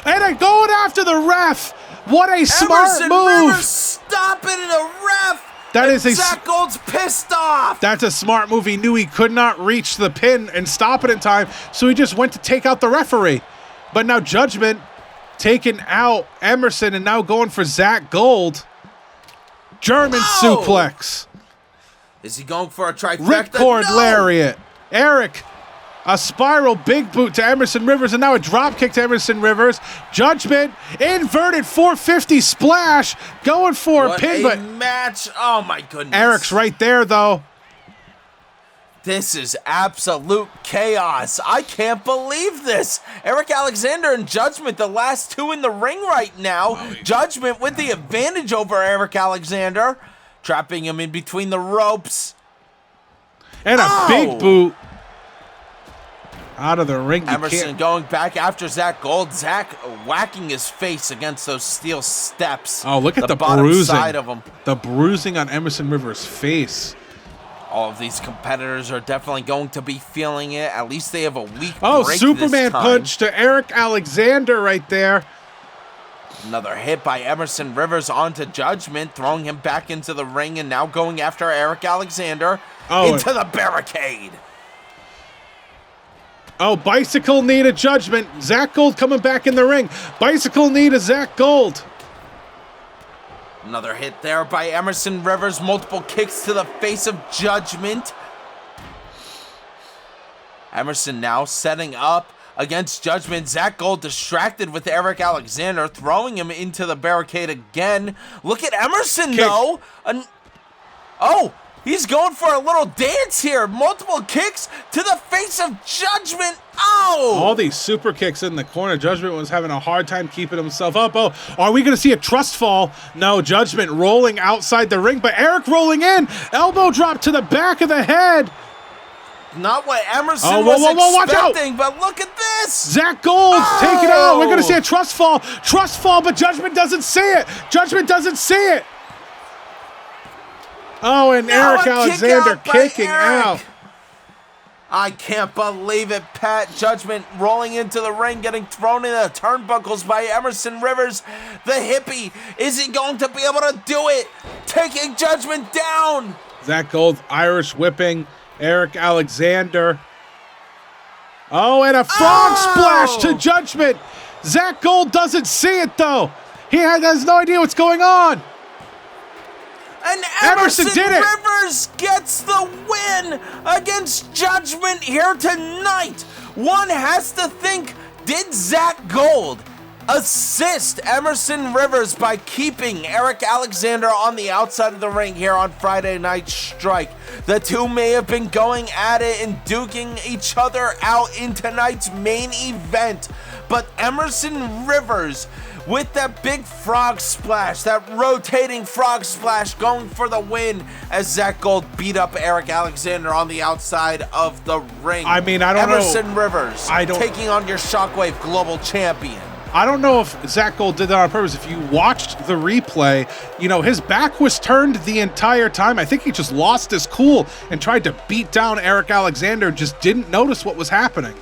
And they're going after the ref. What a smart move. Rivers stopping the ref. Zach Gold's pissed off. That's a smart move. He knew he could not reach the pin and stop it in time, so he just went to take out the referee. But now Judgment taking out Emerson and now going for Zach Gold. German suplex. Is he going for a tripfecta? Ripcord lariat. Arik A spiral big boot to Emerson Rivers, and now a drop kick to Emerson Rivers. Judgement, inverted 450 splash, going for a pin, but match. Oh my goodness. Arik's right there though. This is absolute chaos. I can't believe this. Erik Alexander and Judgement, the last two in the ring right now. Judgement with the advantage over Erik Alexander, trapping him in between the ropes. And a big boot. Out of the ring. Emerson going back after Zach Gold. Zach whacking his face against those steel steps. Oh, look at the bottom bruising. Side of him. The bruising on Emerson Rivers' face. All of these competitors are definitely going to be feeling it. At least they have a weak break Superman this time. punch to Erik Alexander right there. Another hit by Emerson Rivers onto Judgement, throwing him back into the ring, and now going after Erik Alexander into the barricade. Bicycle knee to Judgement. Zach Gold coming back in the ring. Bicycle knee to Zach Gold. Another hit there by Emerson Rivers. Multiple kicks to the face of Judgement. Emerson now setting up against Judgement. Zach Gold distracted with Erik Alexander, throwing him into the barricade again. Look at Emerson, though. He's going for a little dance here. Multiple kicks to the face of Judgement. All these super kicks in the corner. Judgement was having a hard time keeping himself up. Are we going to see a trust fall? No, Judgement rolling outside the ring, but Arik rolling in. Elbow drop to the back of the head. Not what Emerson was expecting, but look at this. Zach Gold taking out. We're going to see a trust fall, but Judgement doesn't see it. Judgement doesn't see it. And Erik Alexander kicking out. I can't believe it, Pat. Judgement rolling into the ring, getting thrown into the turnbuckles by Emerson Rivers. The hippie, is he going to be able to do it? Taking Judgement down. Zach Gold Irish whipping Erik Alexander. And a frog splash to Judgement. Zach Gold doesn't see it, though. He has no idea what's going on. And Emerson Rivers gets the win against Judgement here tonight. One has to think, did Zach Gold assist Emerson Rivers by keeping Erik Alexander on the outside of the ring here on Friday Night Strike? The two may have been going at it and duking each other out in tonight's main event, but Emerson Rivers with that big frog splash, that rotating frog splash, going for the win as Zach Gold beat up Erik Alexander on the outside of the ring. I don't know. Emerson Rivers taking on your Shockwave Global Champion. I don't know if Zach Gold did that on purpose. If you watched the replay, his back was turned the entire time. I think he just lost his cool and tried to beat down Erik Alexander, just didn't notice what was happening.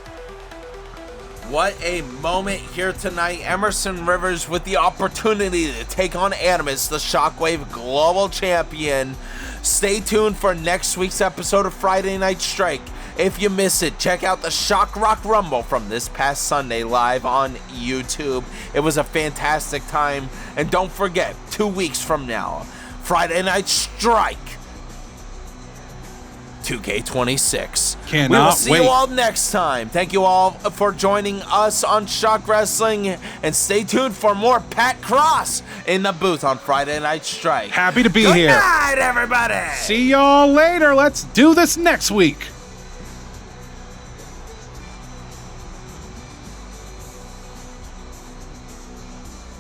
What a moment here tonight. Emerson Rivers with the opportunity to take on Animus, the Shockwave Global Champion. Stay tuned for next week's episode of Friday Night Strike. If you miss it, check out the Shock Rock Rumble from this past Sunday live on YouTube. It was a fantastic time. And don't forget, 2 weeks from now, Friday Night Strike 2K26. We will see you all next time. Thank you all for joining us on Shock Wrestling, and stay tuned for more Pat Cross in the booth on Friday Night Strike. Happy to be Good here. night, everybody. See y'all later. Let's do this next week.